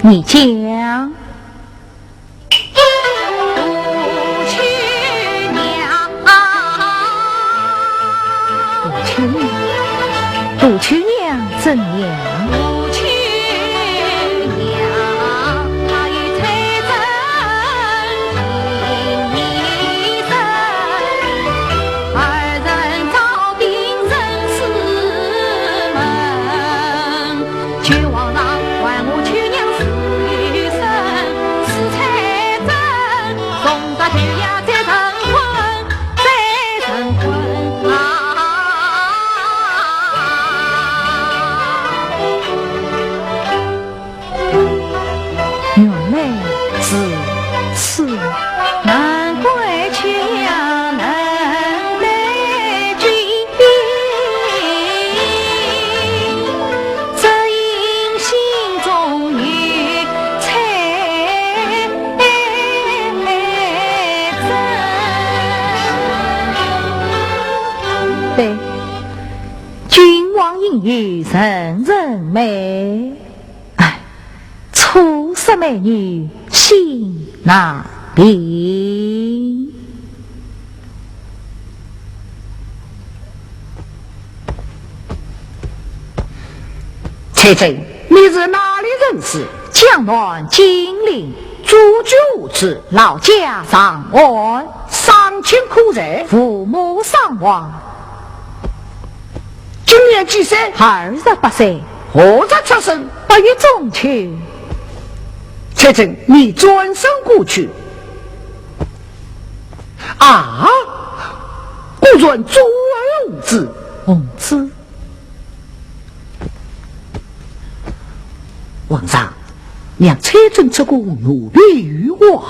你讲，杜曲娘怎样？对，君王应与人人美。哎，色美女心难平。彩珍，你是哪里人士？江南金陵住居此，老家上岸，丧亲苦在，父母丧亡，今年几岁28岁，何日出生8月中秋。彩珍，你转身过去啊！孤尊左儿子，红子，皇上，让彩珍这个奴婢于我。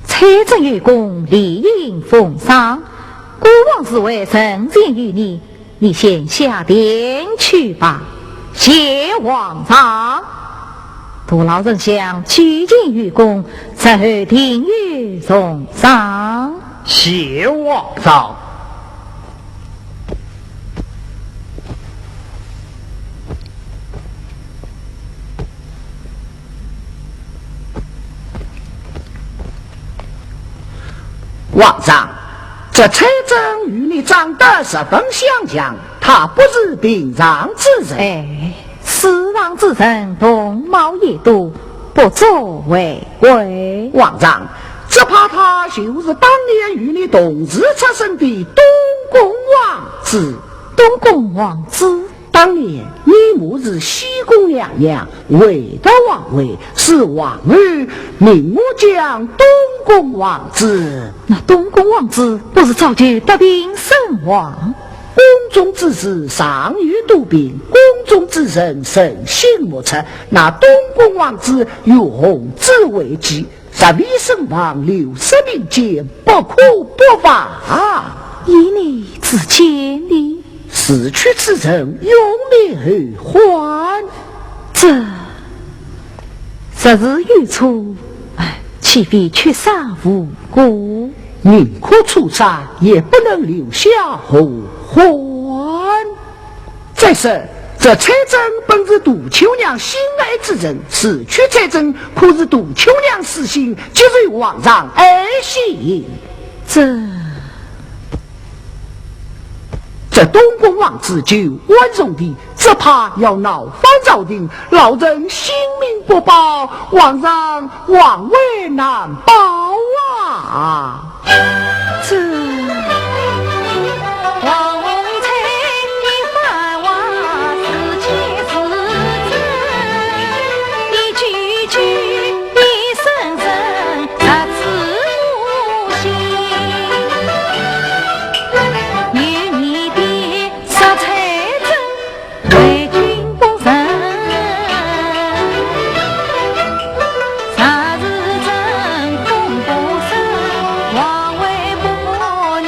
彩珍有功，理应奉上。国王是为圣贤于你，你先下殿去吧。谢皇上。杜老丞相取经于公，在后听于送上。谢皇上。皇上，这彩珍与你长得十分相像，她不是平常之人。哎，世上之人同貌异度，不足为贵。皇上，只怕他就是当年与你同时出生的东宫王子。东宫王子，当年你母是西宫娘娘，为了王位，是王儿命我将东宫王子。那东宫王子不是早就得病身亡？宫中之事尚欲多病，宫中之人神心莫测。那东宫王子有红子为基，12身亡，60名间，不可不罚。以你之见力，死去之人用命而还，这实是愚错。岂非缺杀无辜？宁可出杀，也不能留下后患。再说，这彩珍本是杜秋娘心爱之人，死去彩珍可是杜秋娘私心，接受皇上爱惜。这东宫王子就万容的，只怕要闹翻朝廷，老人性命不保，皇上王位难保啊！王彩你犯话是情是真，你句句你声声实自无心。有你的杀彩珍为君功臣，啥是真功不深，王位不宁。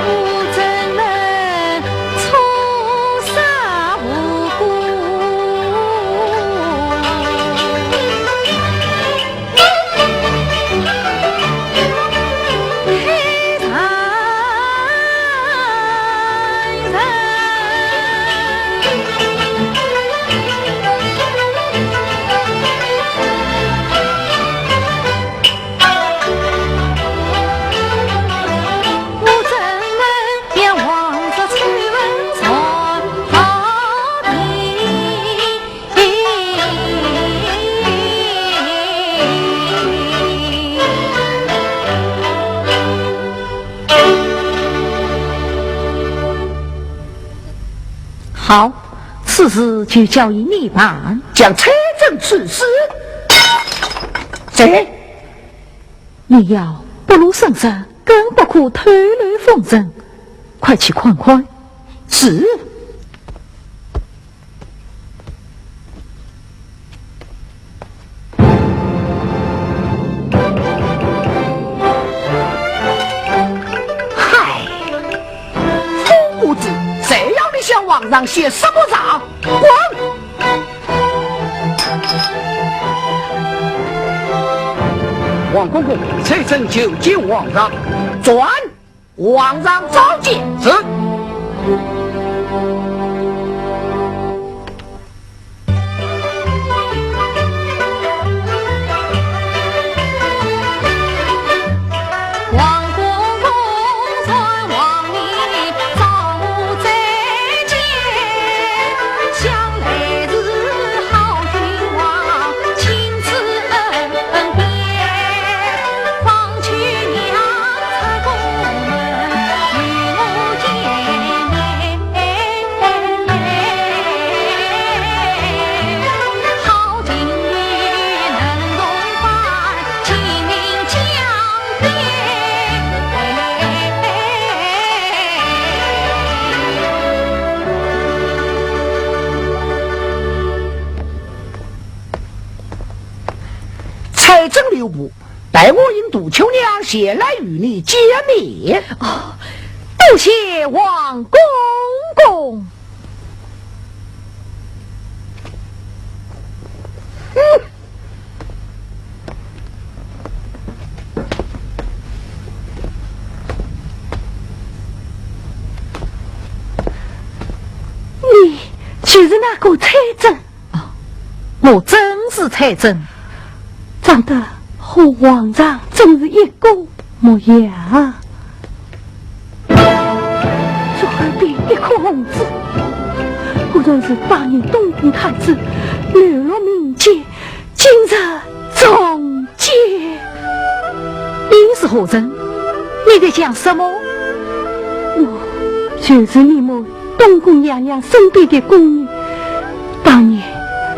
我怎能错杀无辜？黑才我怎能让王室传闻传到好，此事就交由你办。将彩珍处死。谁？你要不露声色，更不可偷漏风声。快去快快！是。嗨，疯姑子，谁要你向皇上写什么账？滚！王公公，彩珍求见皇上。转！皇上召见。是。留步，待我引杜秋娘前来与你见面。哦，多谢王公公。你就是那个财政？我真是财政，长得和皇上真是一个模样。左边一颗红字，果然是当年东宫太子流落民间，今日终结。你是何人？你在讲什么？我就是你们东宫娘娘身边的宫女。当年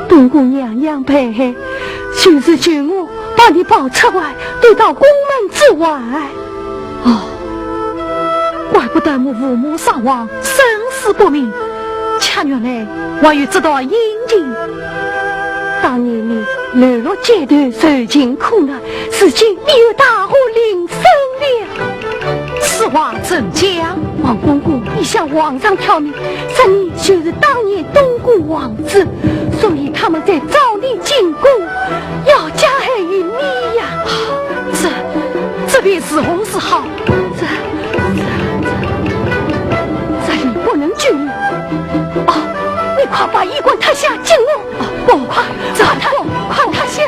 东宫娘娘被害，就是求我把你抱出来，带到宫门之外。哦，怪不得我父母伤亡，生死不明。恰原来我有知道阴情。当年你流落街头，受尽苦难，如今你又大祸临身了。此话怎讲？王公公已向皇上挑明，说你就是当年东宫王子，所以他们在找你进宫，要加害于你呀。这便是红是好，这里不能拘留。哦，你快把衣冠脱下，进屋。快脱下，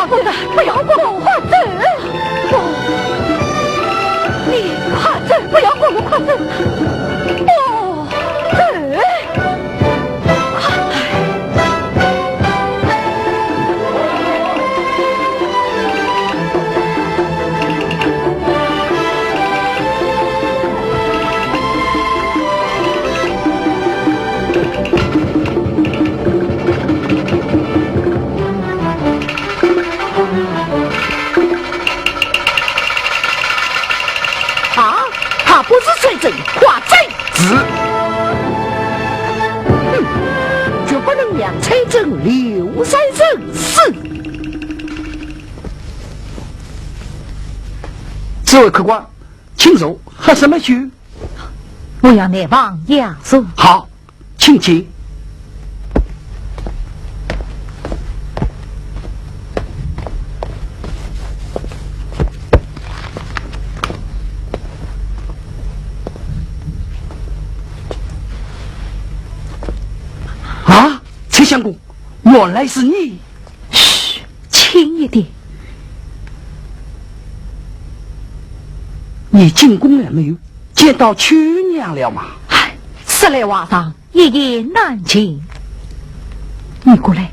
快他。不要过我快走！你快走，不要过我快走！哦，走！不是财政，夸贼子。绝不能让财政留在人世。这位客官，请坐，喝什么酒？我要内房雅座。好，请进。崔相公，原来是你。嘘，轻一点。你进宫了没有？见到秋娘了吗？唉，十来瓦上一言难尽。你过来。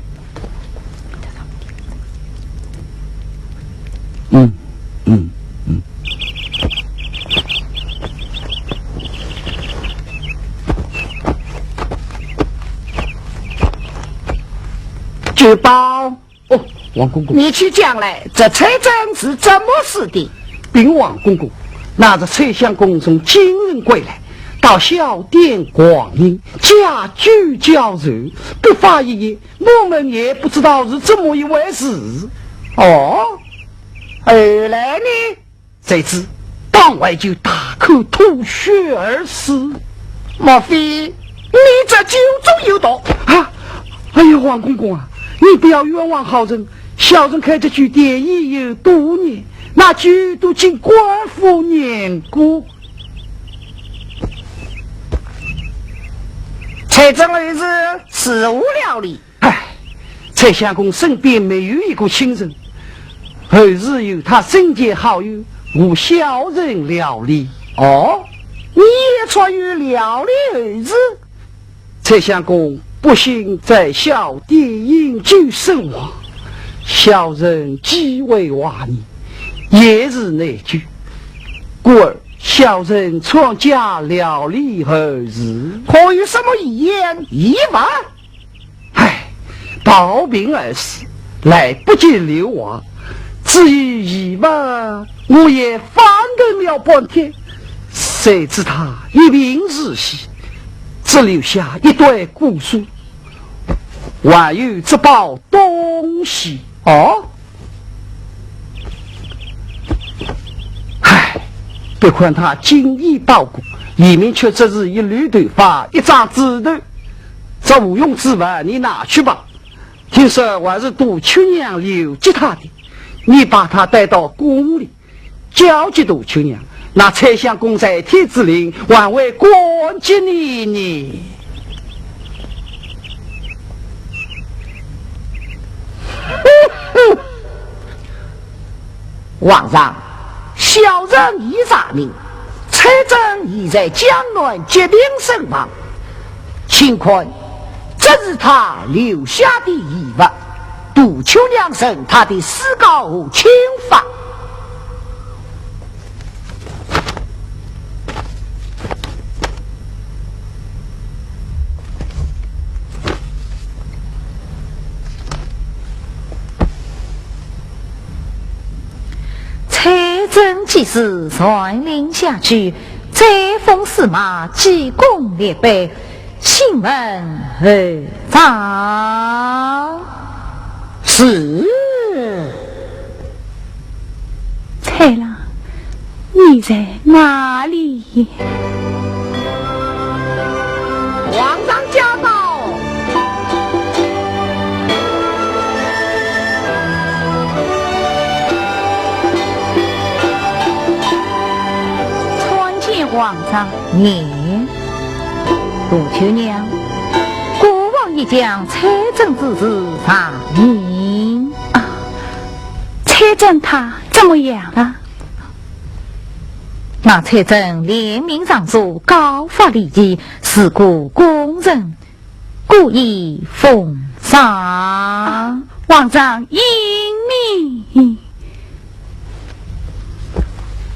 举报哦，王公公，你去讲来，这财政是怎么死的？禀王公公，那着崔相公从京人归来，到小店逛营，家居较柔，不发一言，我们也不知道是怎么一回事。哦，而来呢？谁知当晚就大口吐血而死。莫非你这酒中有毒啊！哎呀，王公公啊，你不要冤枉好人。小人开这酒店已有多年，那酒都经官府验过。蔡正儿子是无料理。唉，蔡相公身边没有一个亲人，后日有他身边好友，我小人料理。哦，你也传于料理儿子？蔡相公不幸在小店饮酒身亡，小人极为挖泥，也是内疚。故而小人创家料理后日，可有什么遗言遗法？唉，暴病而死，来不及留娃。至于遗法，我也翻腾了半天，谁知他一病日息，只留下一堆古书，还有这包东西。哦，唉，别看他精衣包裹，里面却只是一缕头发，一张纸头。这无用之物你拿去吧，听说还是杜秋娘留给他的，你把他带到宫里，交给杜秋娘，那蔡相公在天之灵还会关接你呢。皇上，小人已查明，蔡正已在江南疾病身亡，请看，这是他留下的遗物，杜秋娘审他的私告和侵犯。蔡正即使率领下去，再封司马，记功列碑，新闻何妨？是。蔡郎，你在哪里？皇上驾到。皇上，你杜秋娘，国王已将蔡正之事查明啊。蔡正他怎么样了？那蔡正联名上书，告发利己，事故公人，故意封杀。皇上英明。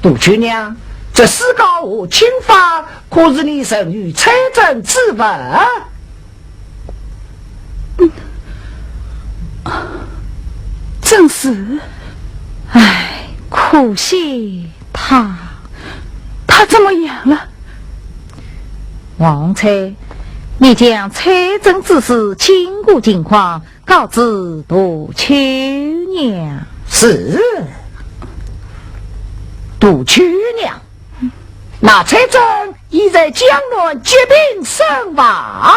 杜秋娘，这私告和侵犯，可是你曾与蔡正之文？正是。唉，可惜他怎么样了？王蔡，你将蔡正之事经过情况告知杜秋娘。是。杜秋娘，那蔡正已在江南疾病身亡。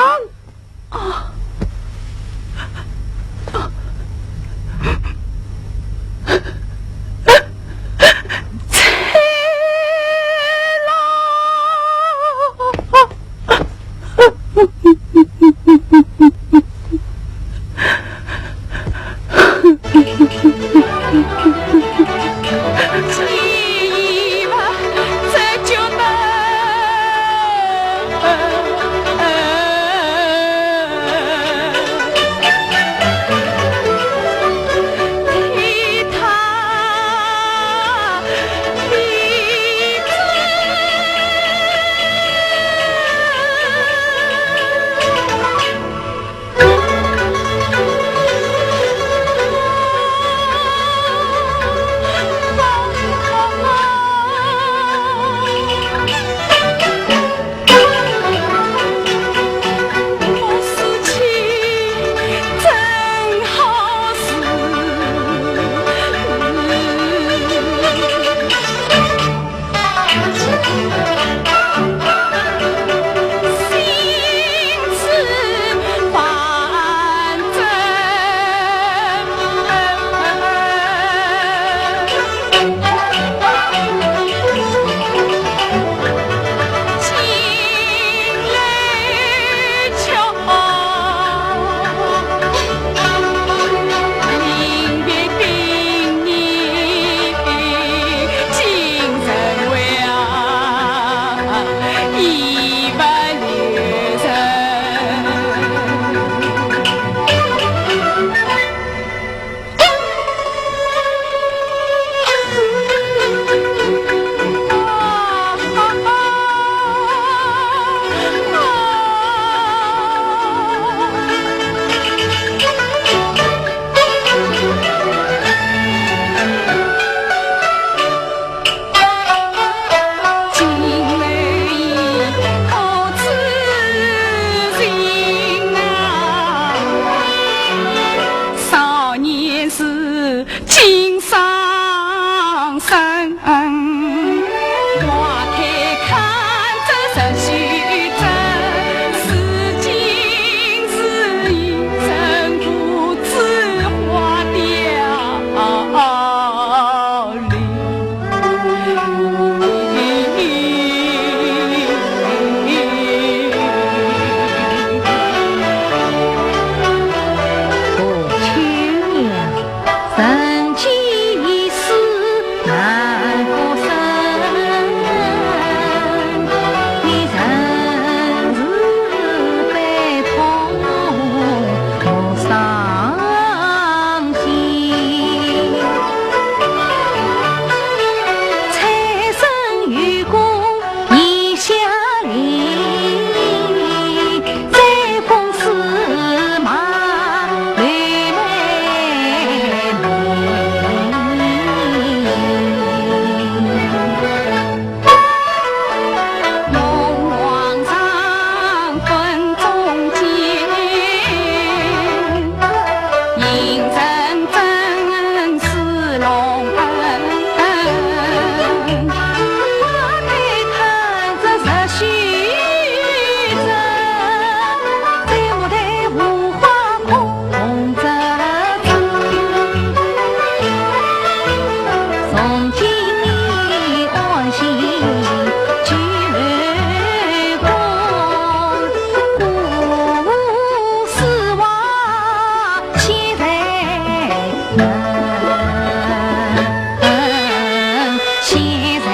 心伤神。花开看着十须针，是金是银，真不知花凋零。曾几世难过生，你曾是悲痛莫伤心，财神与共已相邻，再逢司马泪泪龙王上分中间，银针针是龙恩。花开看着十须针，再莫待无花空折枝。从今你欢喜聚共，故事话现在现在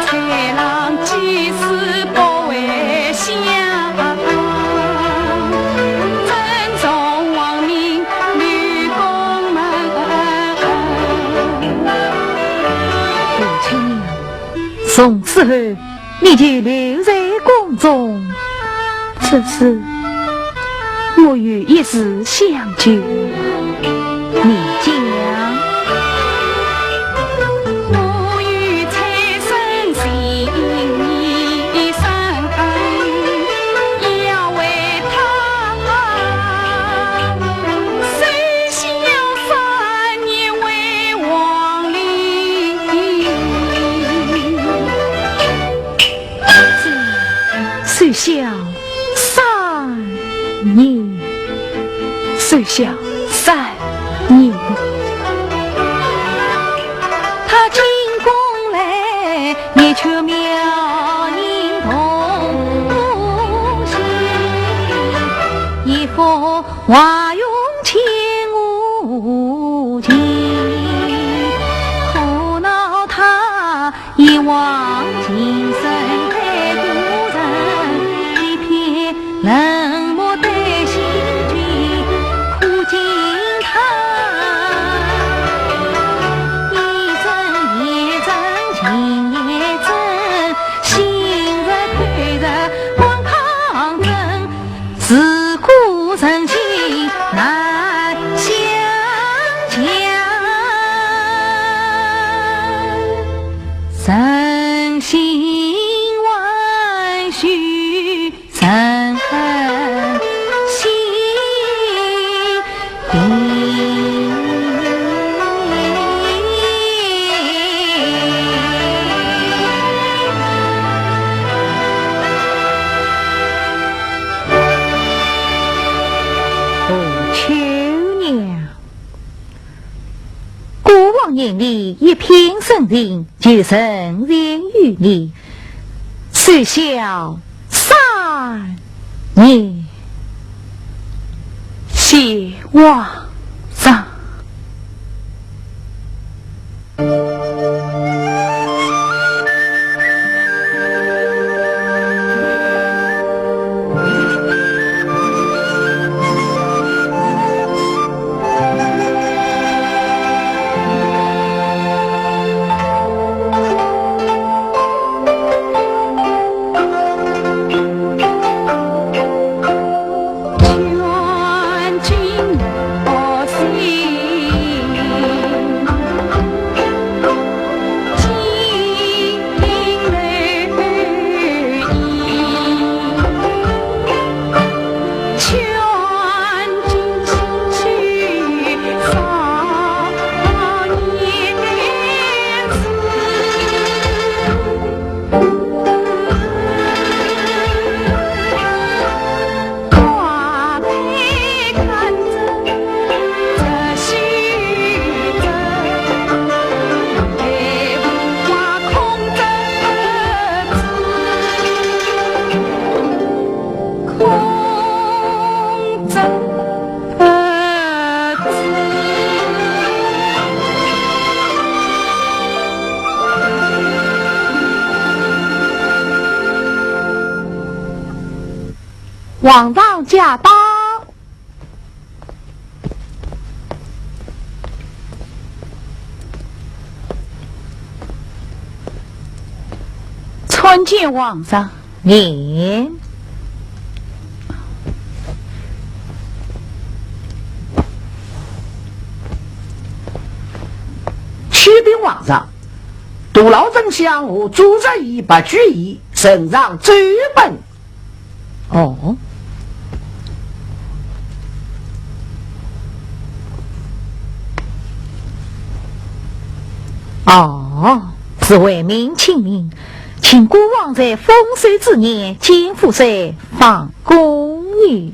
豺狼既是不为乡，正中亡命吕公门。父亲娘，从此后你就留在宫中，此事我与一时相救。你讲。我与财神心一生，要为他虽小3年为亡灵。虽小3年，虽小3年，他进宫来，你却妙音同行，一副华容千无尽，苦恼他一往情深太孤人，一片冷漠的心君，苦尽他一针一针情也真，心在推着光抗争，自古人情难相将，真心万绪真心秋娘，过往年里一片深情，就深染于你，虽小3年，谢皇上。劝君莫皇上驾到。参见皇上。您启禀皇上，杜老丞相和朱仁义不拘役，呈上奏本。哦，是为民请命，请国王在丰收之年减赋税放公寓。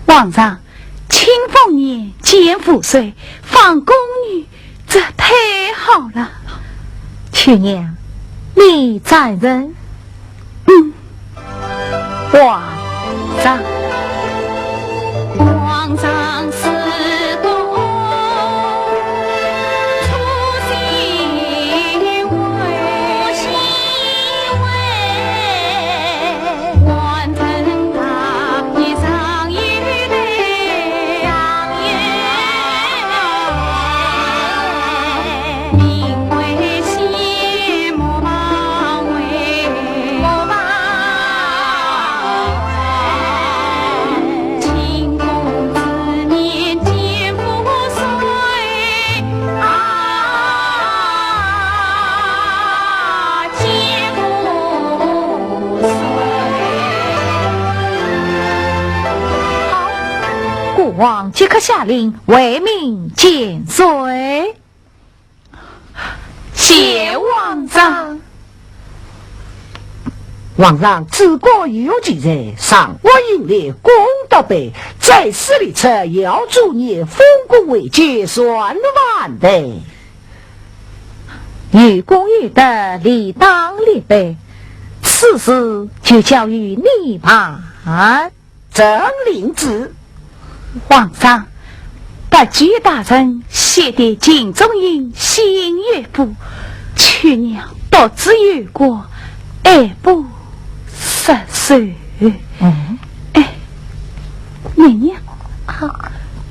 皇上，清丰年减赋税放公寓，这太好了。去娘，你赞成？皇上，皇上是公出行为，完成他一上一两元，因为羡慕王位，清宫之年减赋税减赋税。国王即刻下令为民减税。谢皇上。皇上治国有纪在，上我应列功德碑，在此里出要祝你丰功伟绩，算完的。于公于德，理当立碑，此事就交于你办。正令旨。皇上，不拘大人写的金中印新乐部，去娘独自越过二部10岁。娘娘好，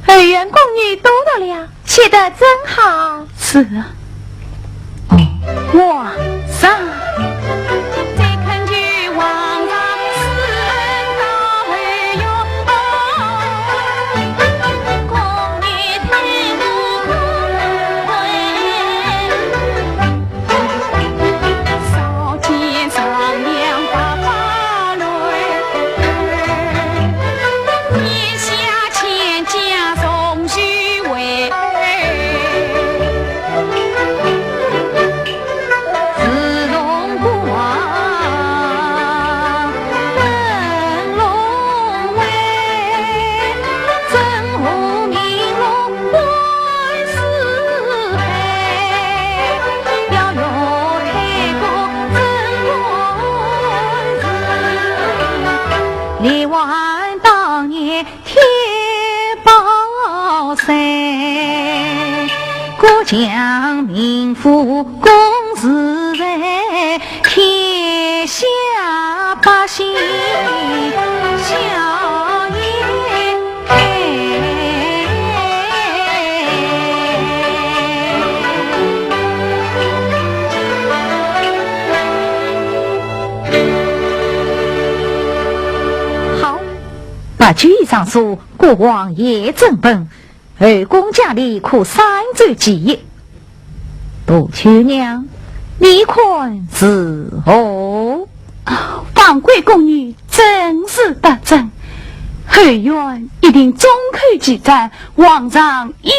二员宫女多到了，写得真好。是啊，皇上。再恳求皇上施恩大惠哟，宫女太多少见上梁把花蕊，天下千家送许为。自龙国王登龙位，真虎明龙万世黑，要有太公真公子，例外当年天宝山。国将民富公自在，天下百姓笑颜开。好，把举一上书，国王也正本，二公家里可3周几日。杜秋娘，你看是何？放贵宫女真是得正，后院一定中口几战，皇上英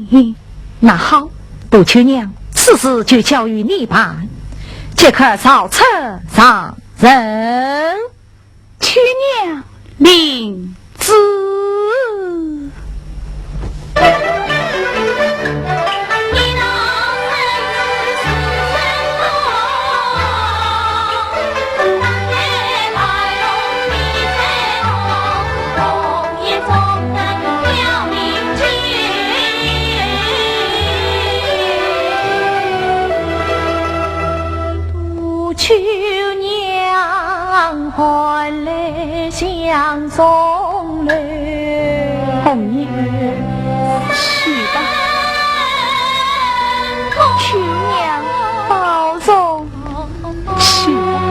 明。那好，杜秋娘，此事就交于你办，即刻朝车上任。去娘领旨。秋娘还来相送来。红衣去吧，去娘保重，去吧。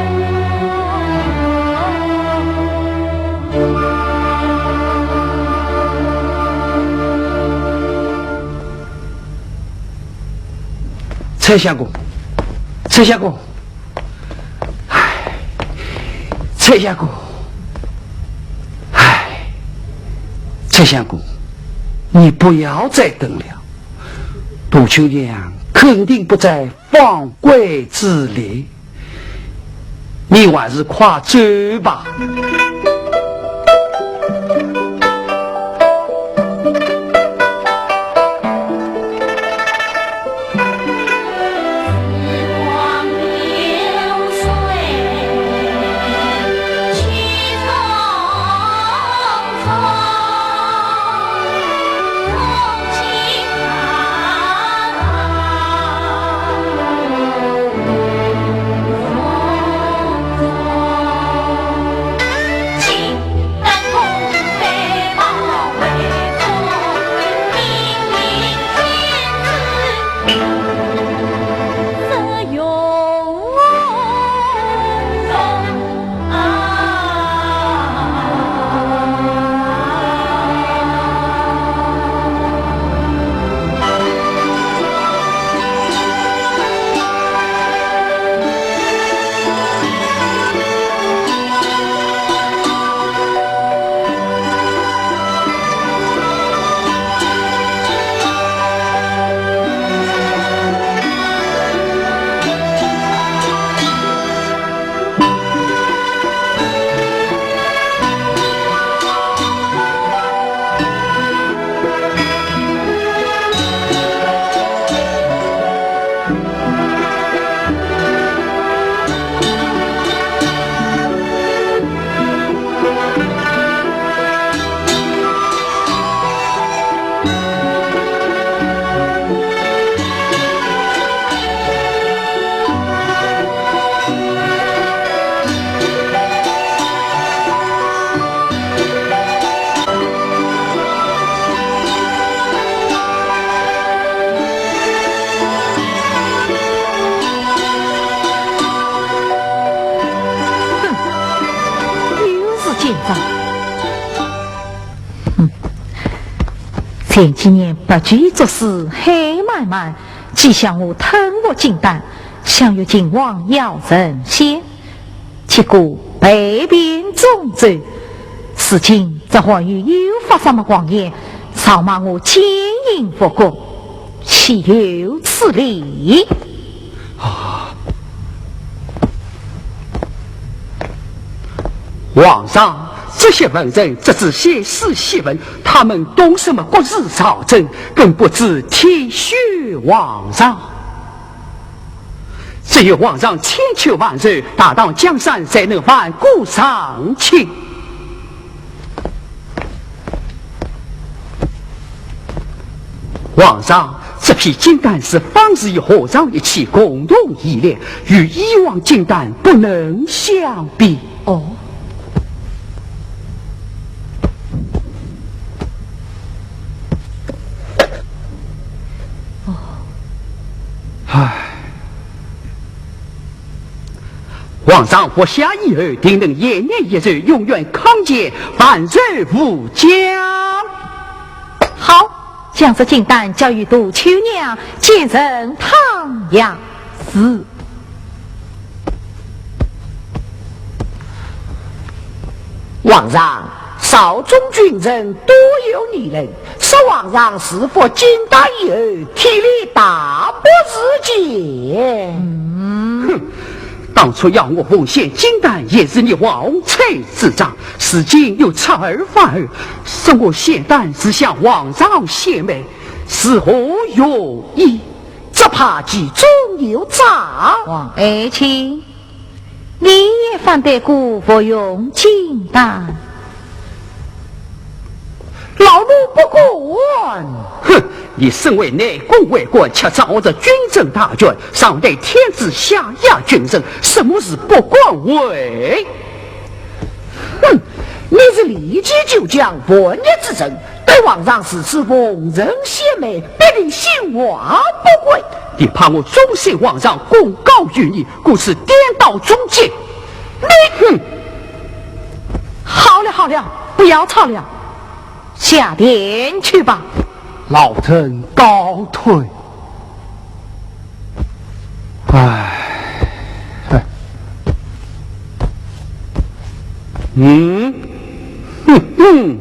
蔡相公，蔡相公，唉，蔡相公，唉，蔡相公，你不要再等了，杜秋娘肯定不在放归之列，你还是快走吧。前几年白居做事黑买卖，既向我吞我金丹，想欲晋王要人先，结果被贬中州。事情这还与又发什么谎言，扫骂我奸淫佛国，岂有此理！皇上，这些文人只知写诗檄文，他们懂什么国事朝政，更不知体恤皇上。只有皇上千秋万世，大唐江山才能万古长青。皇上，这批金丹是方士与和尚一起共同冶炼，与以往金丹不能相比。哦。皇上活下以后，定能延年益寿，永远康健，万寿无疆。好，将这金丹交与杜秋娘，见证唐阳寺。皇上，少中军人多有女人，使皇上是否金丹以后，体力大不自解。哼！当初要我奉献金丹，也是你王才之长，如今又差而反而，使我献丹是向皇上献媚，是何用意？只怕其中有诈。王爱卿，你也反对姑服用金丹？老奴不管。哼！你身为内宫为官，却掌握着军政大权，上对天子，下压群臣，什么是不管为？哼！你是立即就将本日之政对皇上实施奉人献媚，必定心怀不轨。你怕我忠信皇上，公告于你，故此颠倒中间。你好了好了，不要吵了，下殿去吧。老臣告退。唉，哼哼。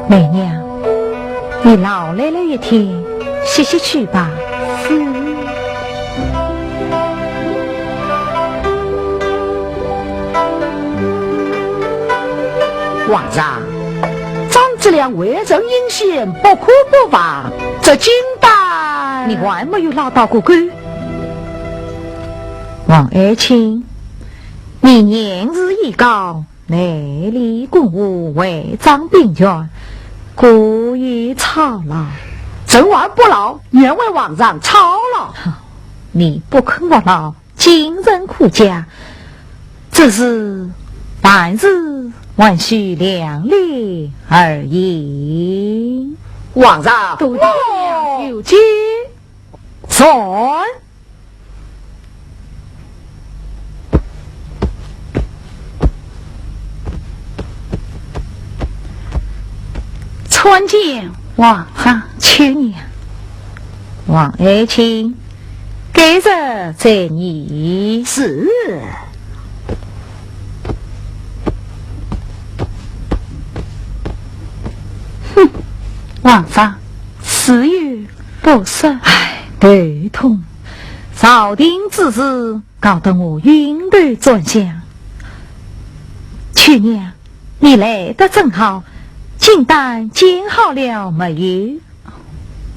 媚娘，你劳累了一天，歇歇去吧。是。皇上，张之良为人阴险，不可不防，这金丹你还没有捞到过官。王爱卿，你年事已高，内里公务违章并权，故意操劳。朕还不劳，愿为皇上操劳。你不肯我劳，精神苦家，只是凡事还需量力而行。皇上，都有接传。参见皇上。去年，王爱卿，今日在你是。哼，皇上，此语不赦。唉，对痛，朝廷之事搞得我云头转向。去年你来得正好，金丹煎好了没有？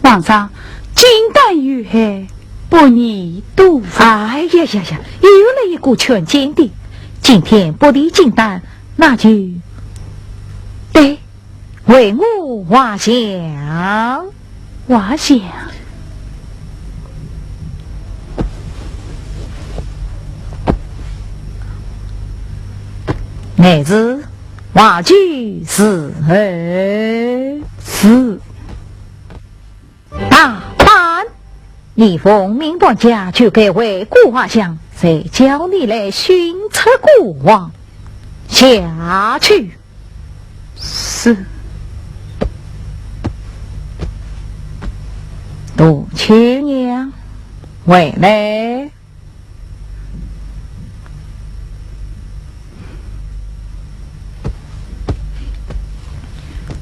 皇上，金丹遇害，不宜多放。哎呀呀呀，又了一股劝谏的。今天不离金丹，那就对，为我画像，画像。乃至画具是儿是大办，你奉明官家就该为顾画像，再叫你来巡测顾王下去。是。杜秋娘回来。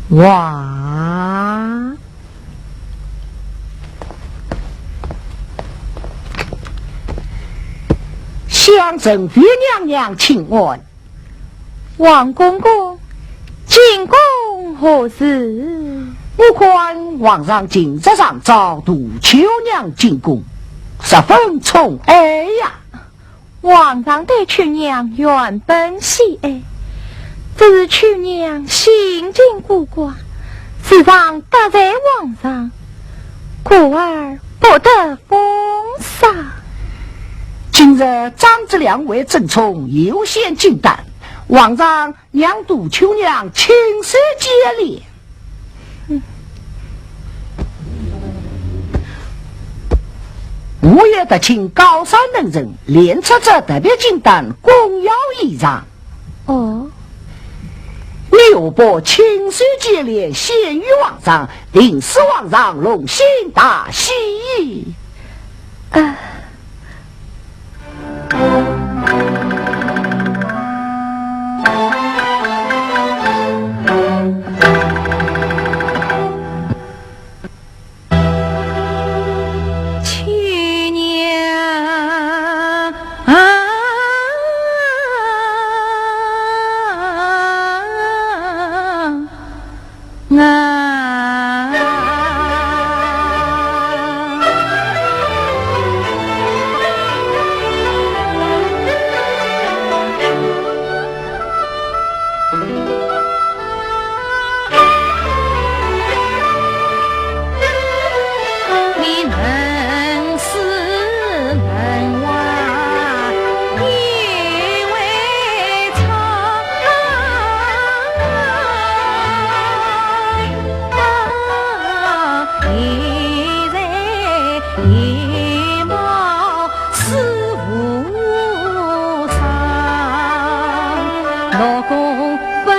哇！相赠别娘娘请安。王公公，进宫何事？我看皇上今日上召杜秋娘进宫，十分宠爱呀。皇上对秋娘原本喜爱，只是秋娘心境孤寡，时常得罪皇上，故而不得封赏。今日张之良为正宠，优先进丹，皇上让杜秋娘亲手接连。我也得请高山能人炼出这特别金丹供养衣裳。哦，六伯亲手接连献于皇上，定使皇上龙心大喜。老公分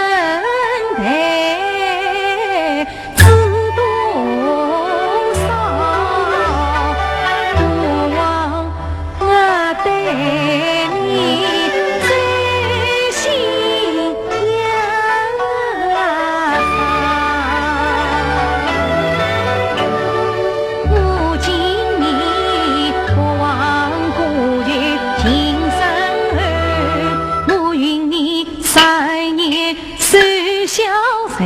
担知多少，我望我对你最心呀，如今你不忘故旧情深厚，我允你3年守孝在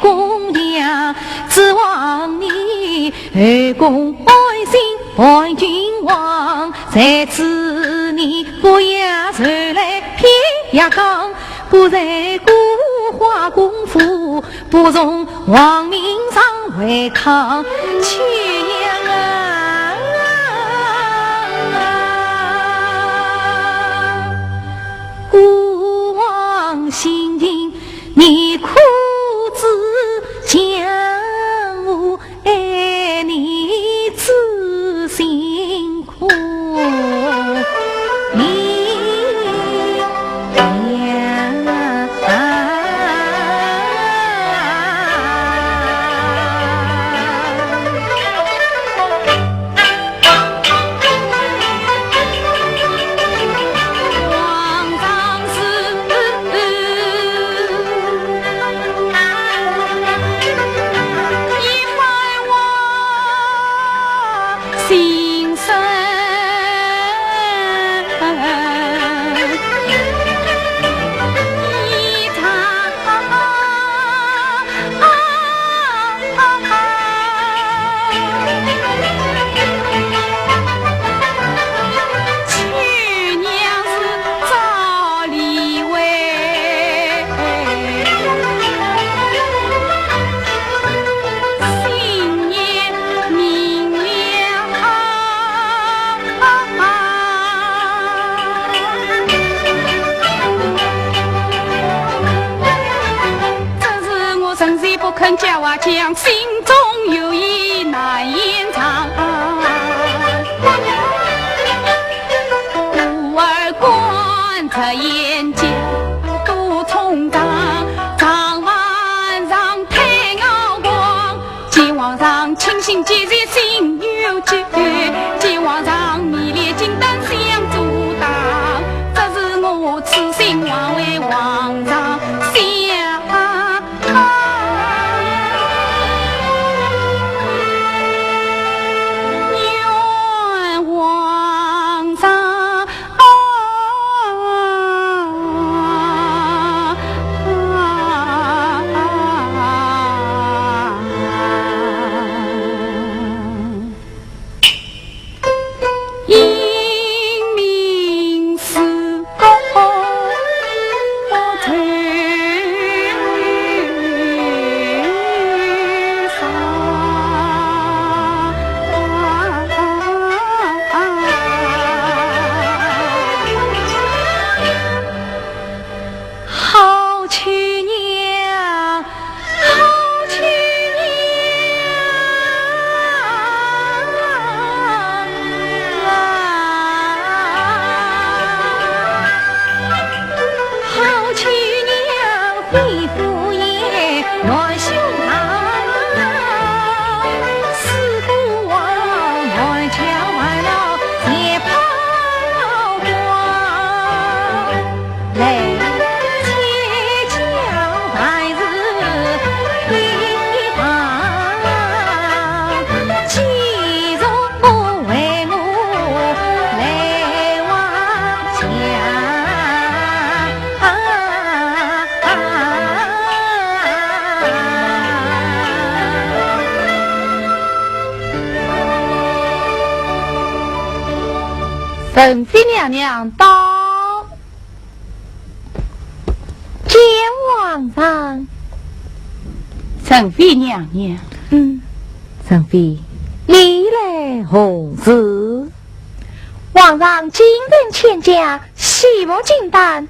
公娘，指望你后宫爱心伴君王，在此你不要受来偏压岗，不在古花功夫，不从王命上违抗，去娘啊！孤王心情，你苦自将我爱你自辛苦，你讲心中有意难言长，孤儿观察眼睛多冲张，长晚上太阳光，见皇上清醒节日心有酒，见皇上迷恋金丹相阻挡，这是我痴心枉为皇上想。珍妃娘娘到，见皇上。珍妃娘娘，珍妃，你来何事？皇上今日欠驾，喜无金丹，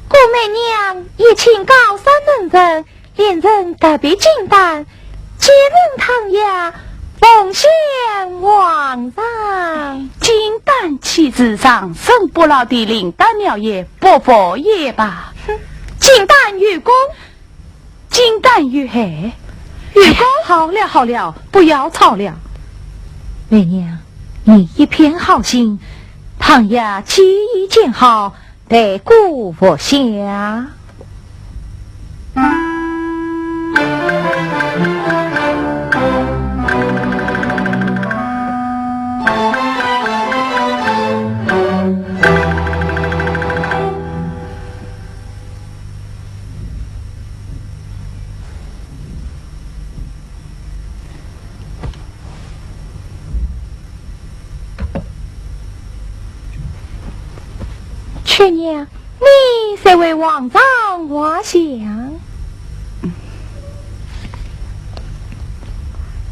姑媚娘也请高山能人，连人隔壁金丹，接人堂呀。奉献皇上，金丹旗帜上，生不老的灵丹庙也不佛也罢。金丹玉公，金丹玉海，玉公，好了好了，不要吵了。媚娘，你一片好心，倘呀既已见好，得顾不暇。去年你才为王上画像，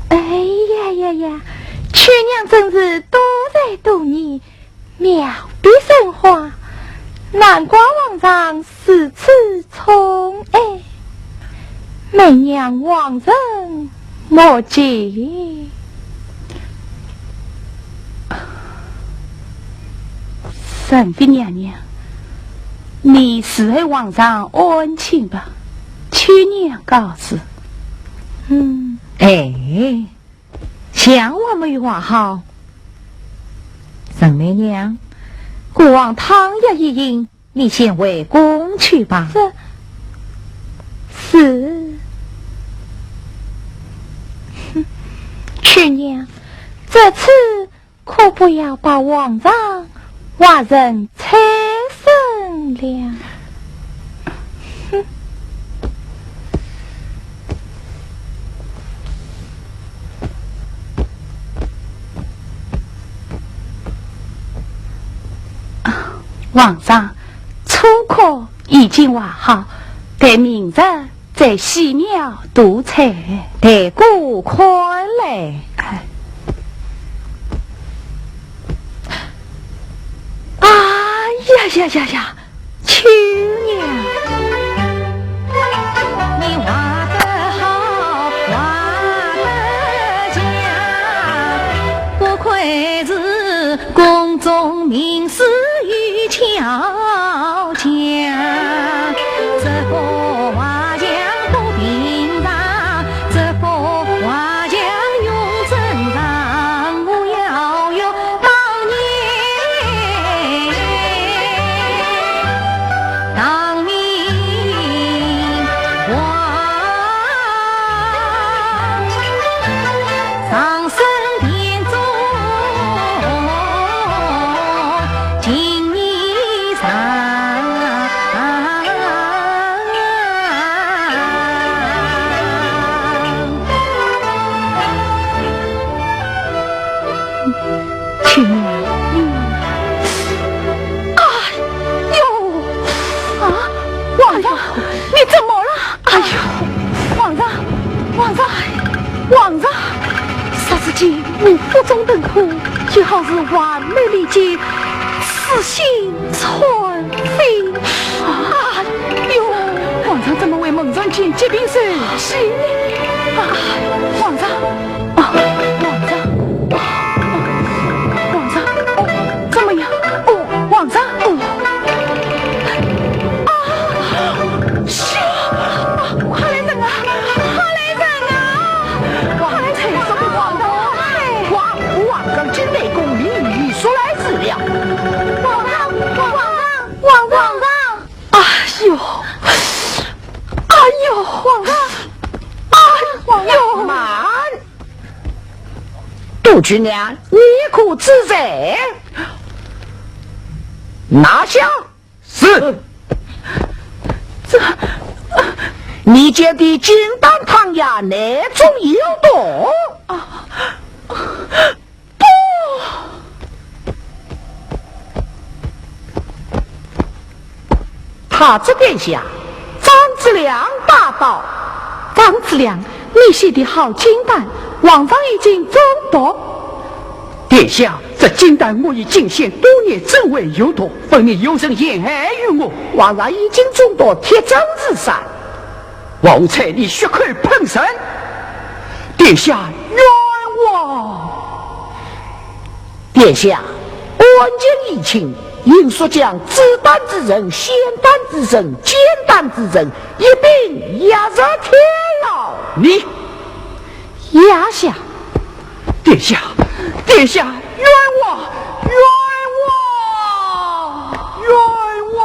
哎呀呀呀！去娘真是多才多艺，妙笔生花，难怪皇上如此宠爱。媚娘王人莫及。沈妃娘娘，你是ให้皇上安亲吧？去年告辞。哎，像我没话好。沈媚娘，国王汤也一应，你先回宫去吧。是。去年这次可不要把皇上画成财神了。皇上，初课已经画好，待明日再细描涂彩，待顾看来。呀呀呀！去娘，你画得好，画得佳，不愧是宫中名士与巧匠。这幅画像不平常，这幅画像用真常，我要用当明王上升殿中敬衣裳，去娘。皇上，你怎么了？哎呦，皇上，皇上，皇上！霎时间，我腹中灯火，就好似完美利剑，此心穿飞。哎呦，皇上怎么为蒙上前疾病受气？皇上，皇上，皇上，怎么样？皇上，快来人啊！快来人啊！快来才说的皇上，皇上今内宫里说来资料。皇上，皇上！哎呦，哎呦，皇上！哎呦，慢！杜菊娘，你可自在？拿下！是。你家的金丹汤呀，哪种有多？不，他这殿下，张之良大道。张之良，你写的好金丹，皇上已经中毒。殿下，这金丹我已进献多年，真为有毒，分明有人陷害于我。皇上已经中毒，铁掌自杀。王才，你血口喷身，殿下冤枉！殿下，安静议情，应说将子弹之人、仙丹之人、奸丹之人一并压在天牢。你压下，殿下，殿下，冤枉，冤枉，冤枉！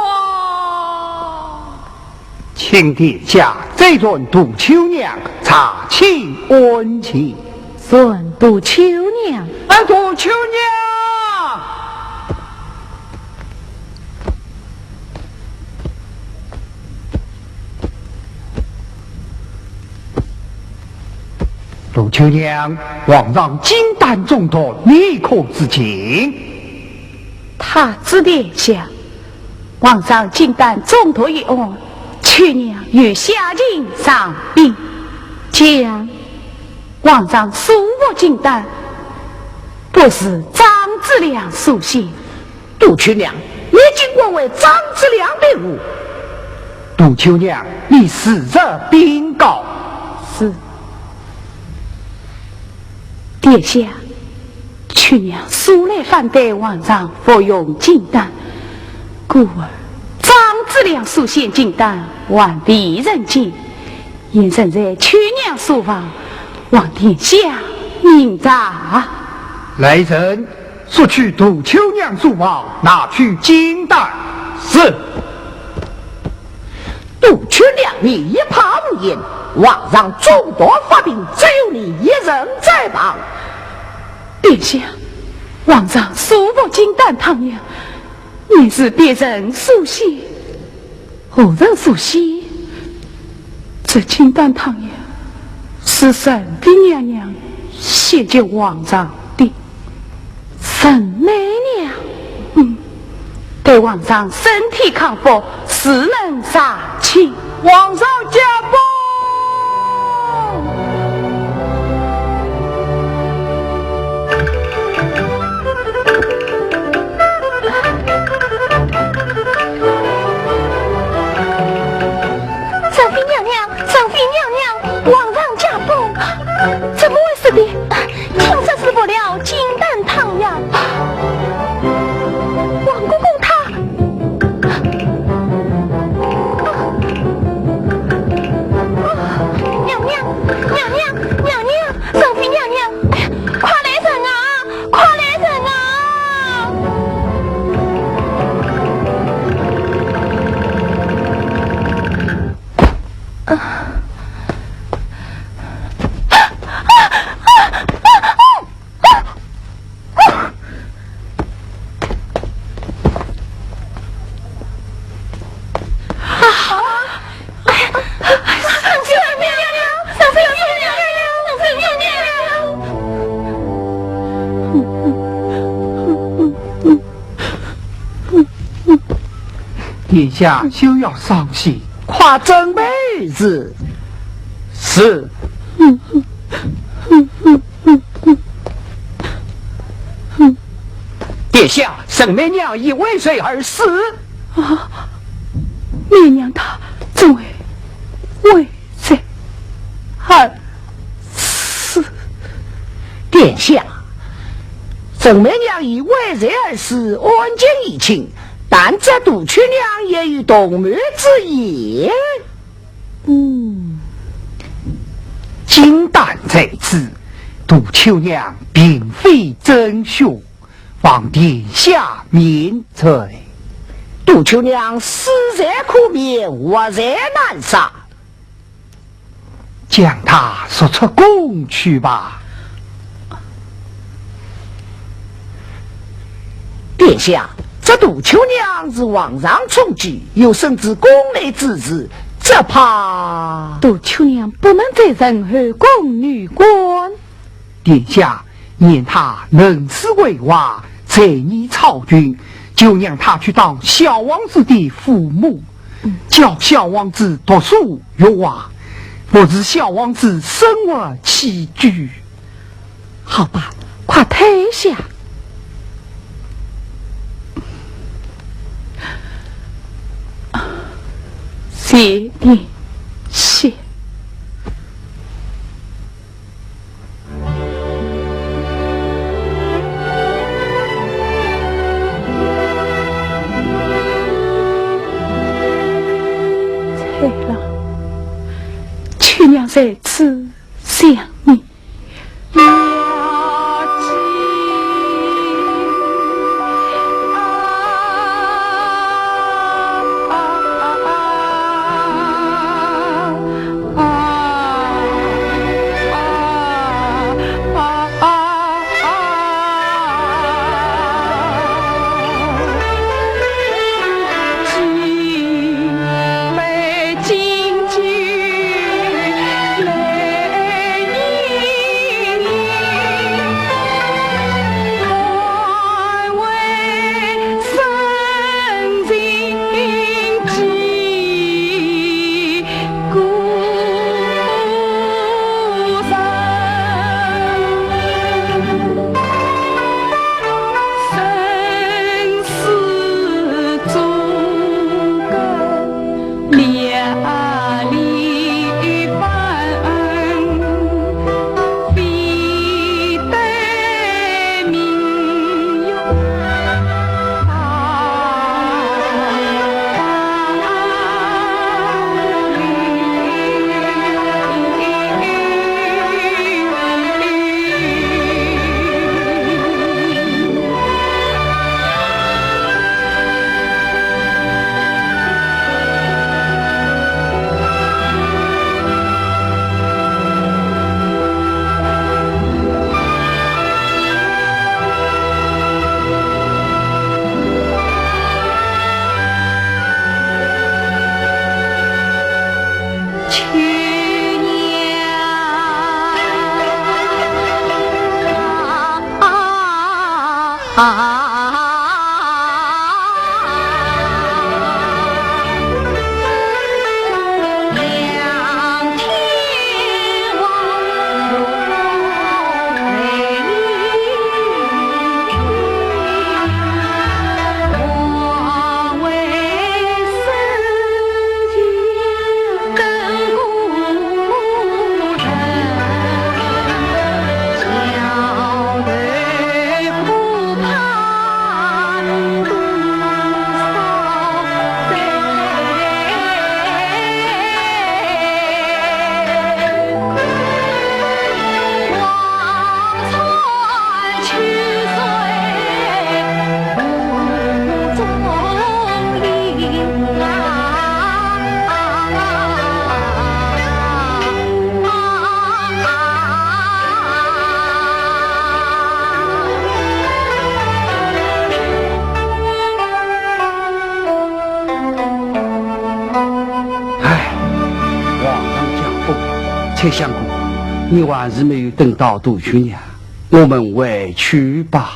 请殿下再准杜秋娘查清案情。准杜秋娘，杜秋娘。杜秋娘，皇上金丹中毒，你可知情？他知殿下，皇上金丹中毒一案，秋娘欲下令上禀，将皇上所获金丹，不是张之良所献。杜秋娘，你尽管为张之良辩护。杜秋娘，你死日禀告。是。殿下，秋娘素来反对皇上服用金丹，故而张之良所献金丹还未人见，现身在秋娘书房，望殿下明察。来人，速去杜秋娘书房拿去金丹。是。杜秋娘，你一旁无言，皇上众多发兵，只有你一人在旁。殿下，皇上所服金丹汤药，也是别人所献。何人所献？这金丹汤药是神的娘娘献给皇上的。神媚娘，对皇上身体康复，时能杀气。皇上驾崩。怎么回事的？听说是服了金丹汤药。王公公他，娘娘，圣妃娘娘，哎呀，快来人啊！快来人啊！殿下休要伤心，夸真妹子。是。殿下，沈媚娘已为谁而死？啊，媚娘她怎为谁而死？殿下，沈媚娘已为谁而死，案件已清。但这杜秋娘也有动脉之言。金丹在此，杜秋娘并非真凶，望殿下免罪。杜秋娘死在可免，活在难杀，将她说出宫去吧。殿下，这杜秋娘是皇上宠姬，又甚至宫内之事，这怕杜秋娘不能在任何宫女官。殿下念她能词为娃，才拟朝军，就让她去当小王子的父母，教小王子读书育娃，不知小王子生活起居。好吧，快退下。谢殿下。在此想你。蔡相公，你还是没有等到杜秋娘，我们回去吧。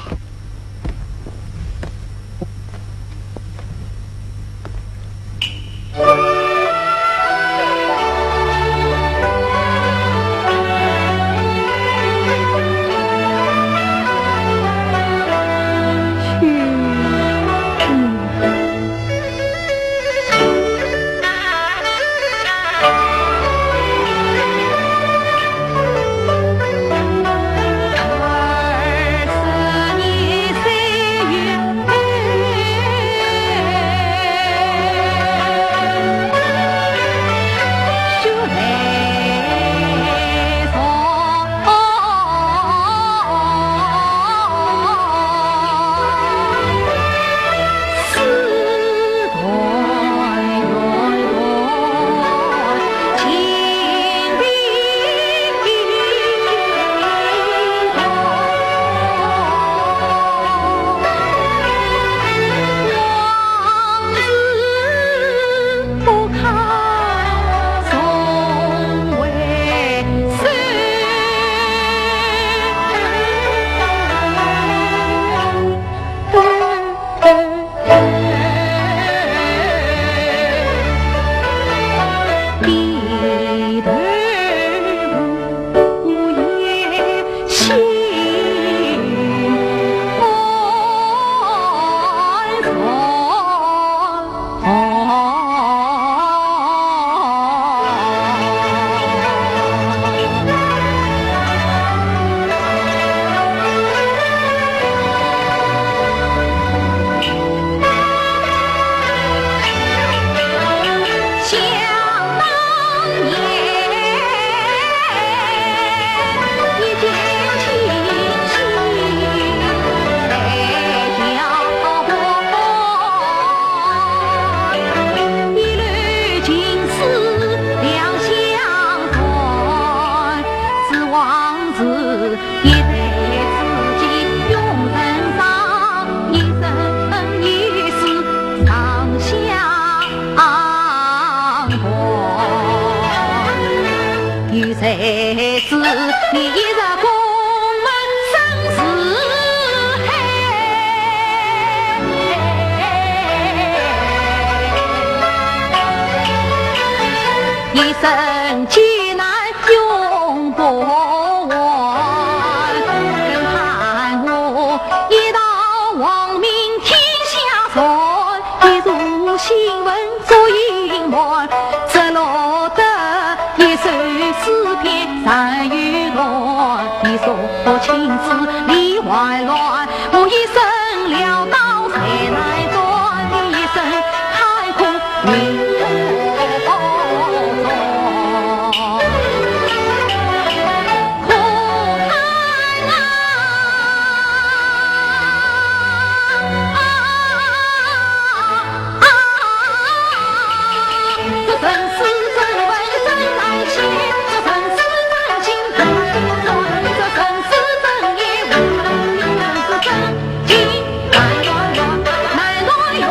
想当年。你日公门生死海，一生艰难永不完，更盼我一道亡命天下传，一如新闻做隐瞒，只落得一首诗篇三玉乱，一首情字里外乱，我一生潦倒才来断，一生开空云波可叹这生死真问真难写，这生死真情真难断，这生死真也无是真情难断难断哟。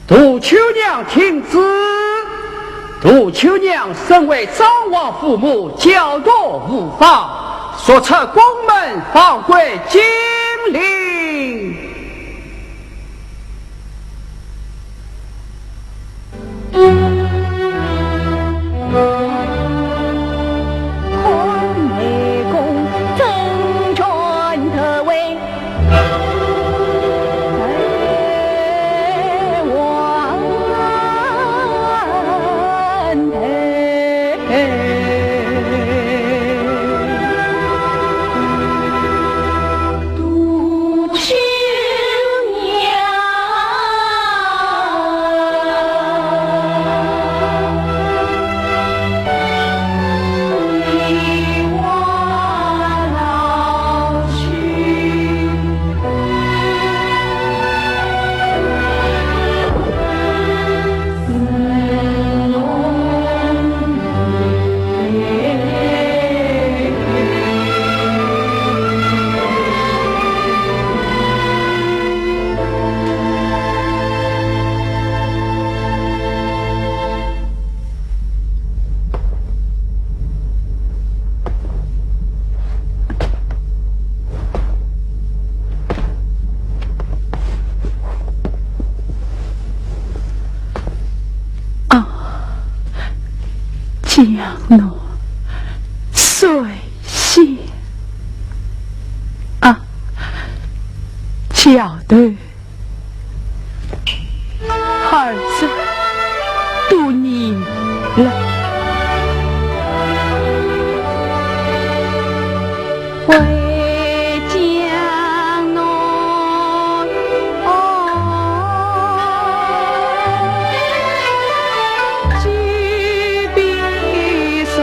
杜秋娘听旨，杜秋娘身为张王父母，教导无方，说出宫门放归金陵。孔内公真传得位。杜晓得，儿子，多年了。回江南，举笔送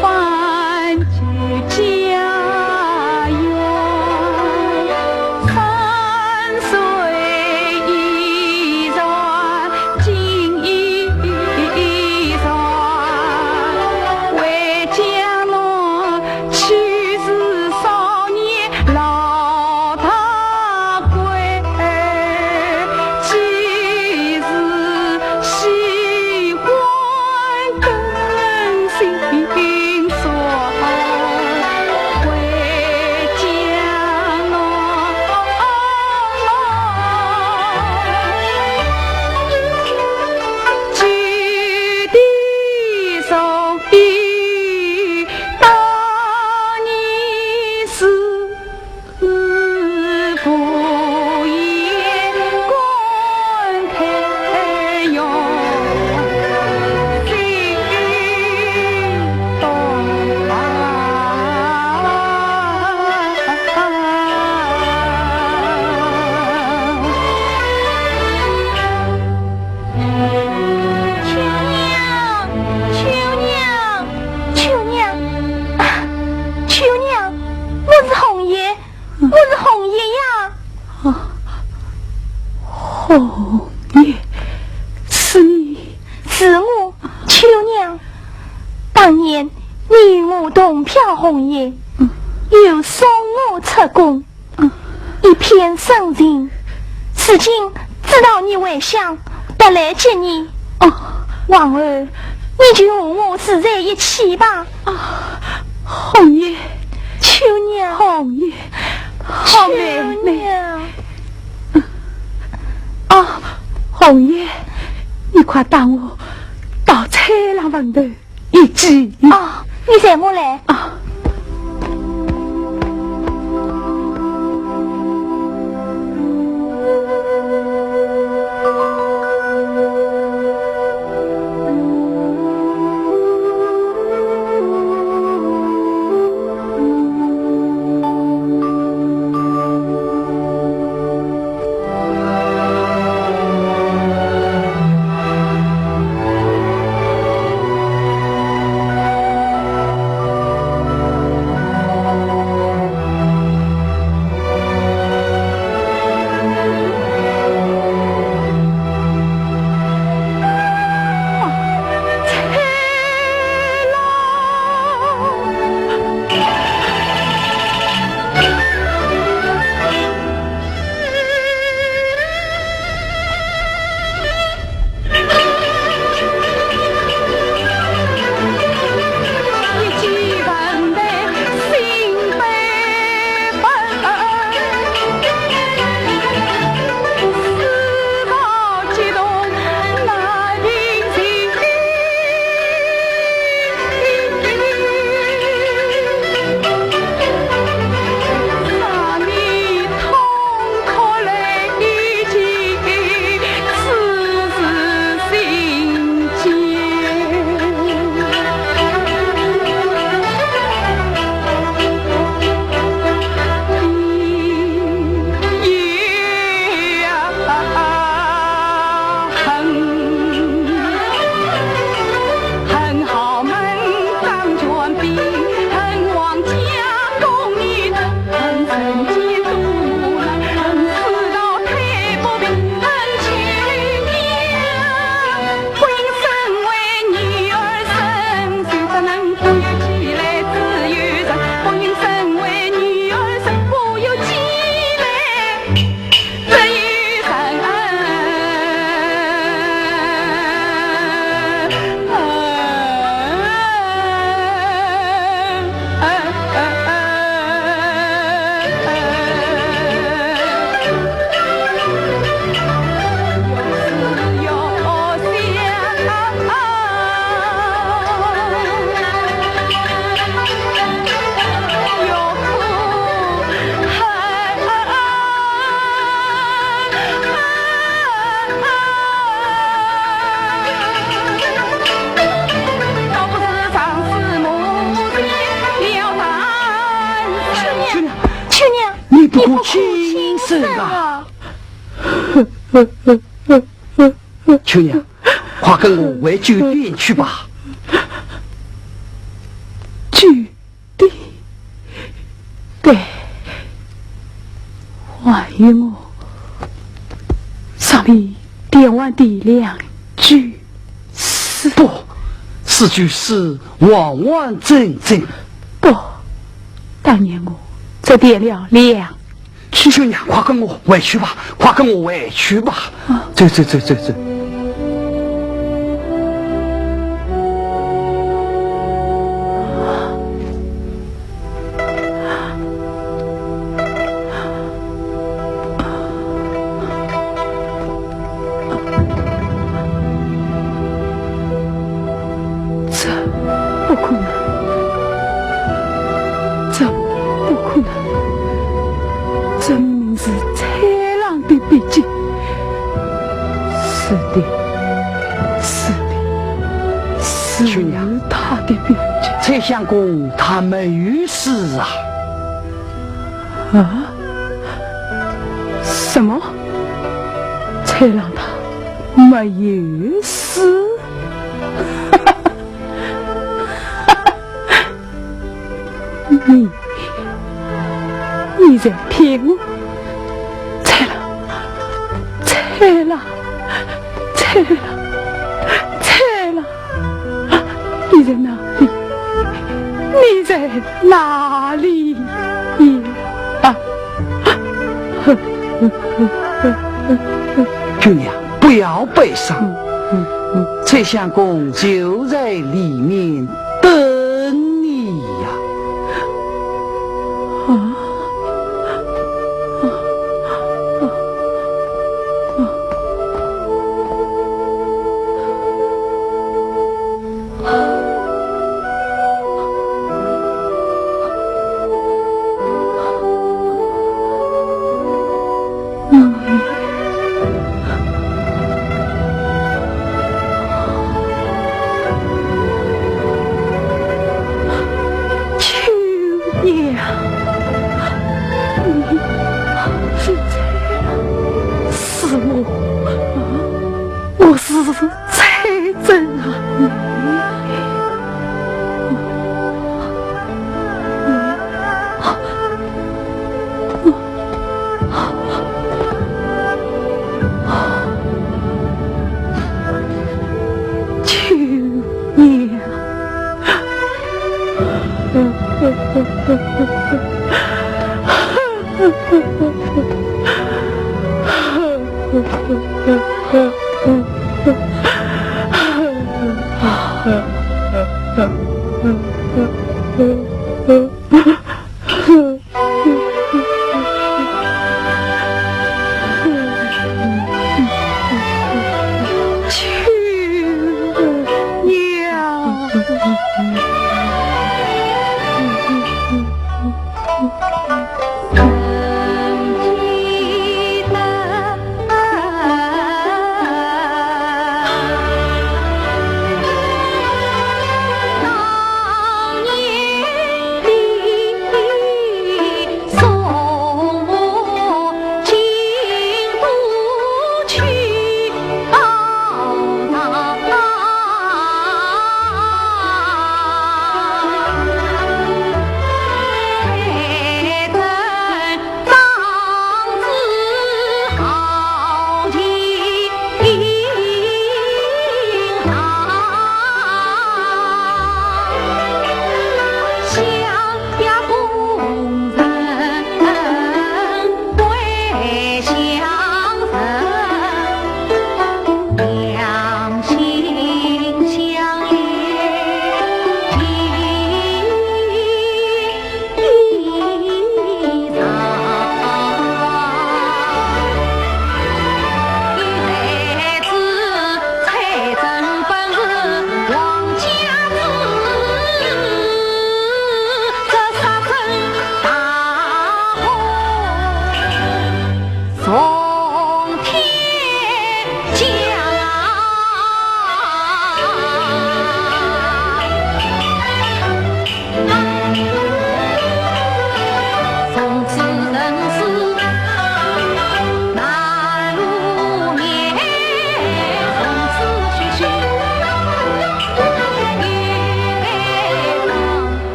还旧家园，三岁一转金衣裳，回江南去时少年老大归，其实喜欢更心酸。回江南，举地送笔，当年是父爷观太阳，心秋娘，我是红叶，我是红叶呀。红叶，是你？是我，秋娘。当年你与我同漂红叶，又送我出宫，一片深情。如今知道你回乡，得来接你。王儿，你就和我住在一起吧。红叶，秋娘，红叶，好妹妹。红叶，你快带我到菜郎房头一起。你带我来。不顾亲生啊！秋娘，快跟我回酒店去吧。酒店，对，还有我上面点完的两句诗，不，四句诗完完整整。不，当年我只点了两句。秋娘，快跟我回去吧，快跟我回去吧。走走走走走。蔡相公他没有事啊！啊？什么？蔡郎他没有事？你在骗我？蔡郎，蔡郎，蔡郎，蔡郎，你在哪里？你在哪里呀？姑娘，不要悲伤，蔡相公就在里面等你呀。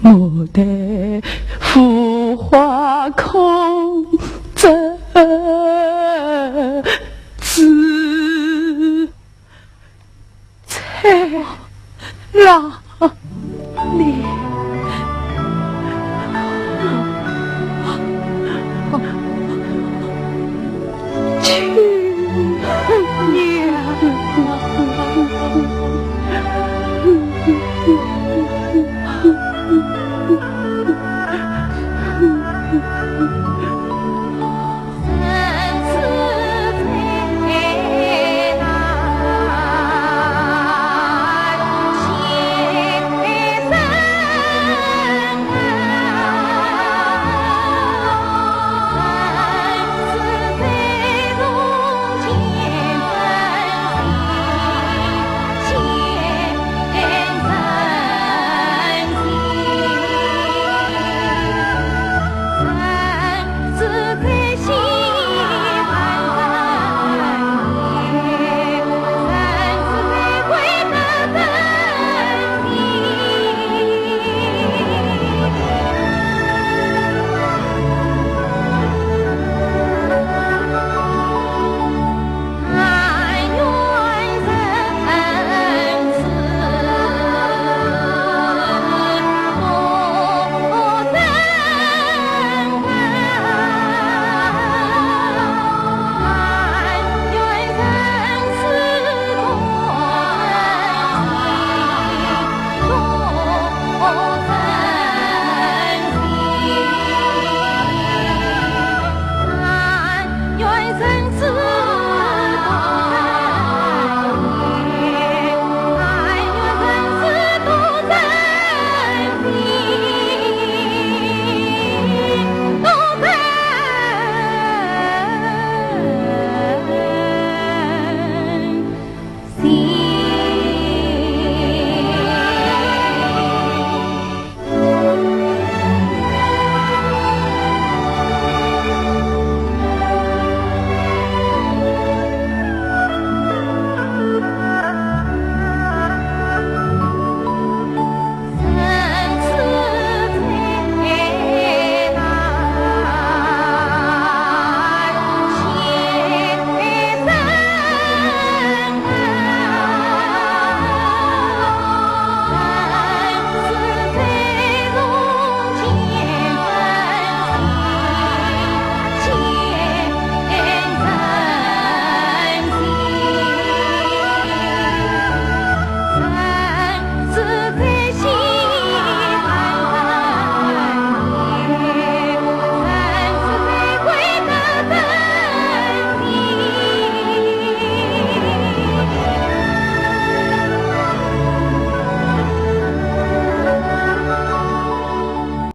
牡丹浮华空折枝，彩浪里。去。